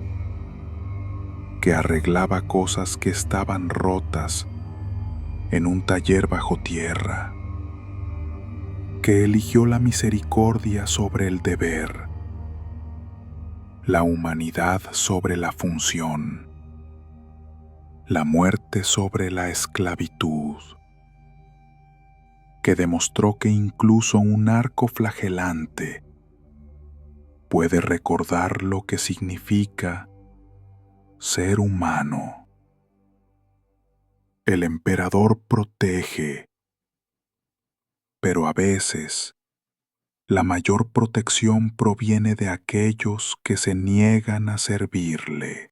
que arreglaba cosas que estaban rotas en un taller bajo tierra, que eligió la misericordia sobre el deber, la humanidad sobre la función, la muerte sobre la esclavitud, que demostró que incluso un arco flagelante puede recordar lo que significa ser humano. El emperador protege, pero a veces la mayor protección proviene de aquellos que se niegan a servirle.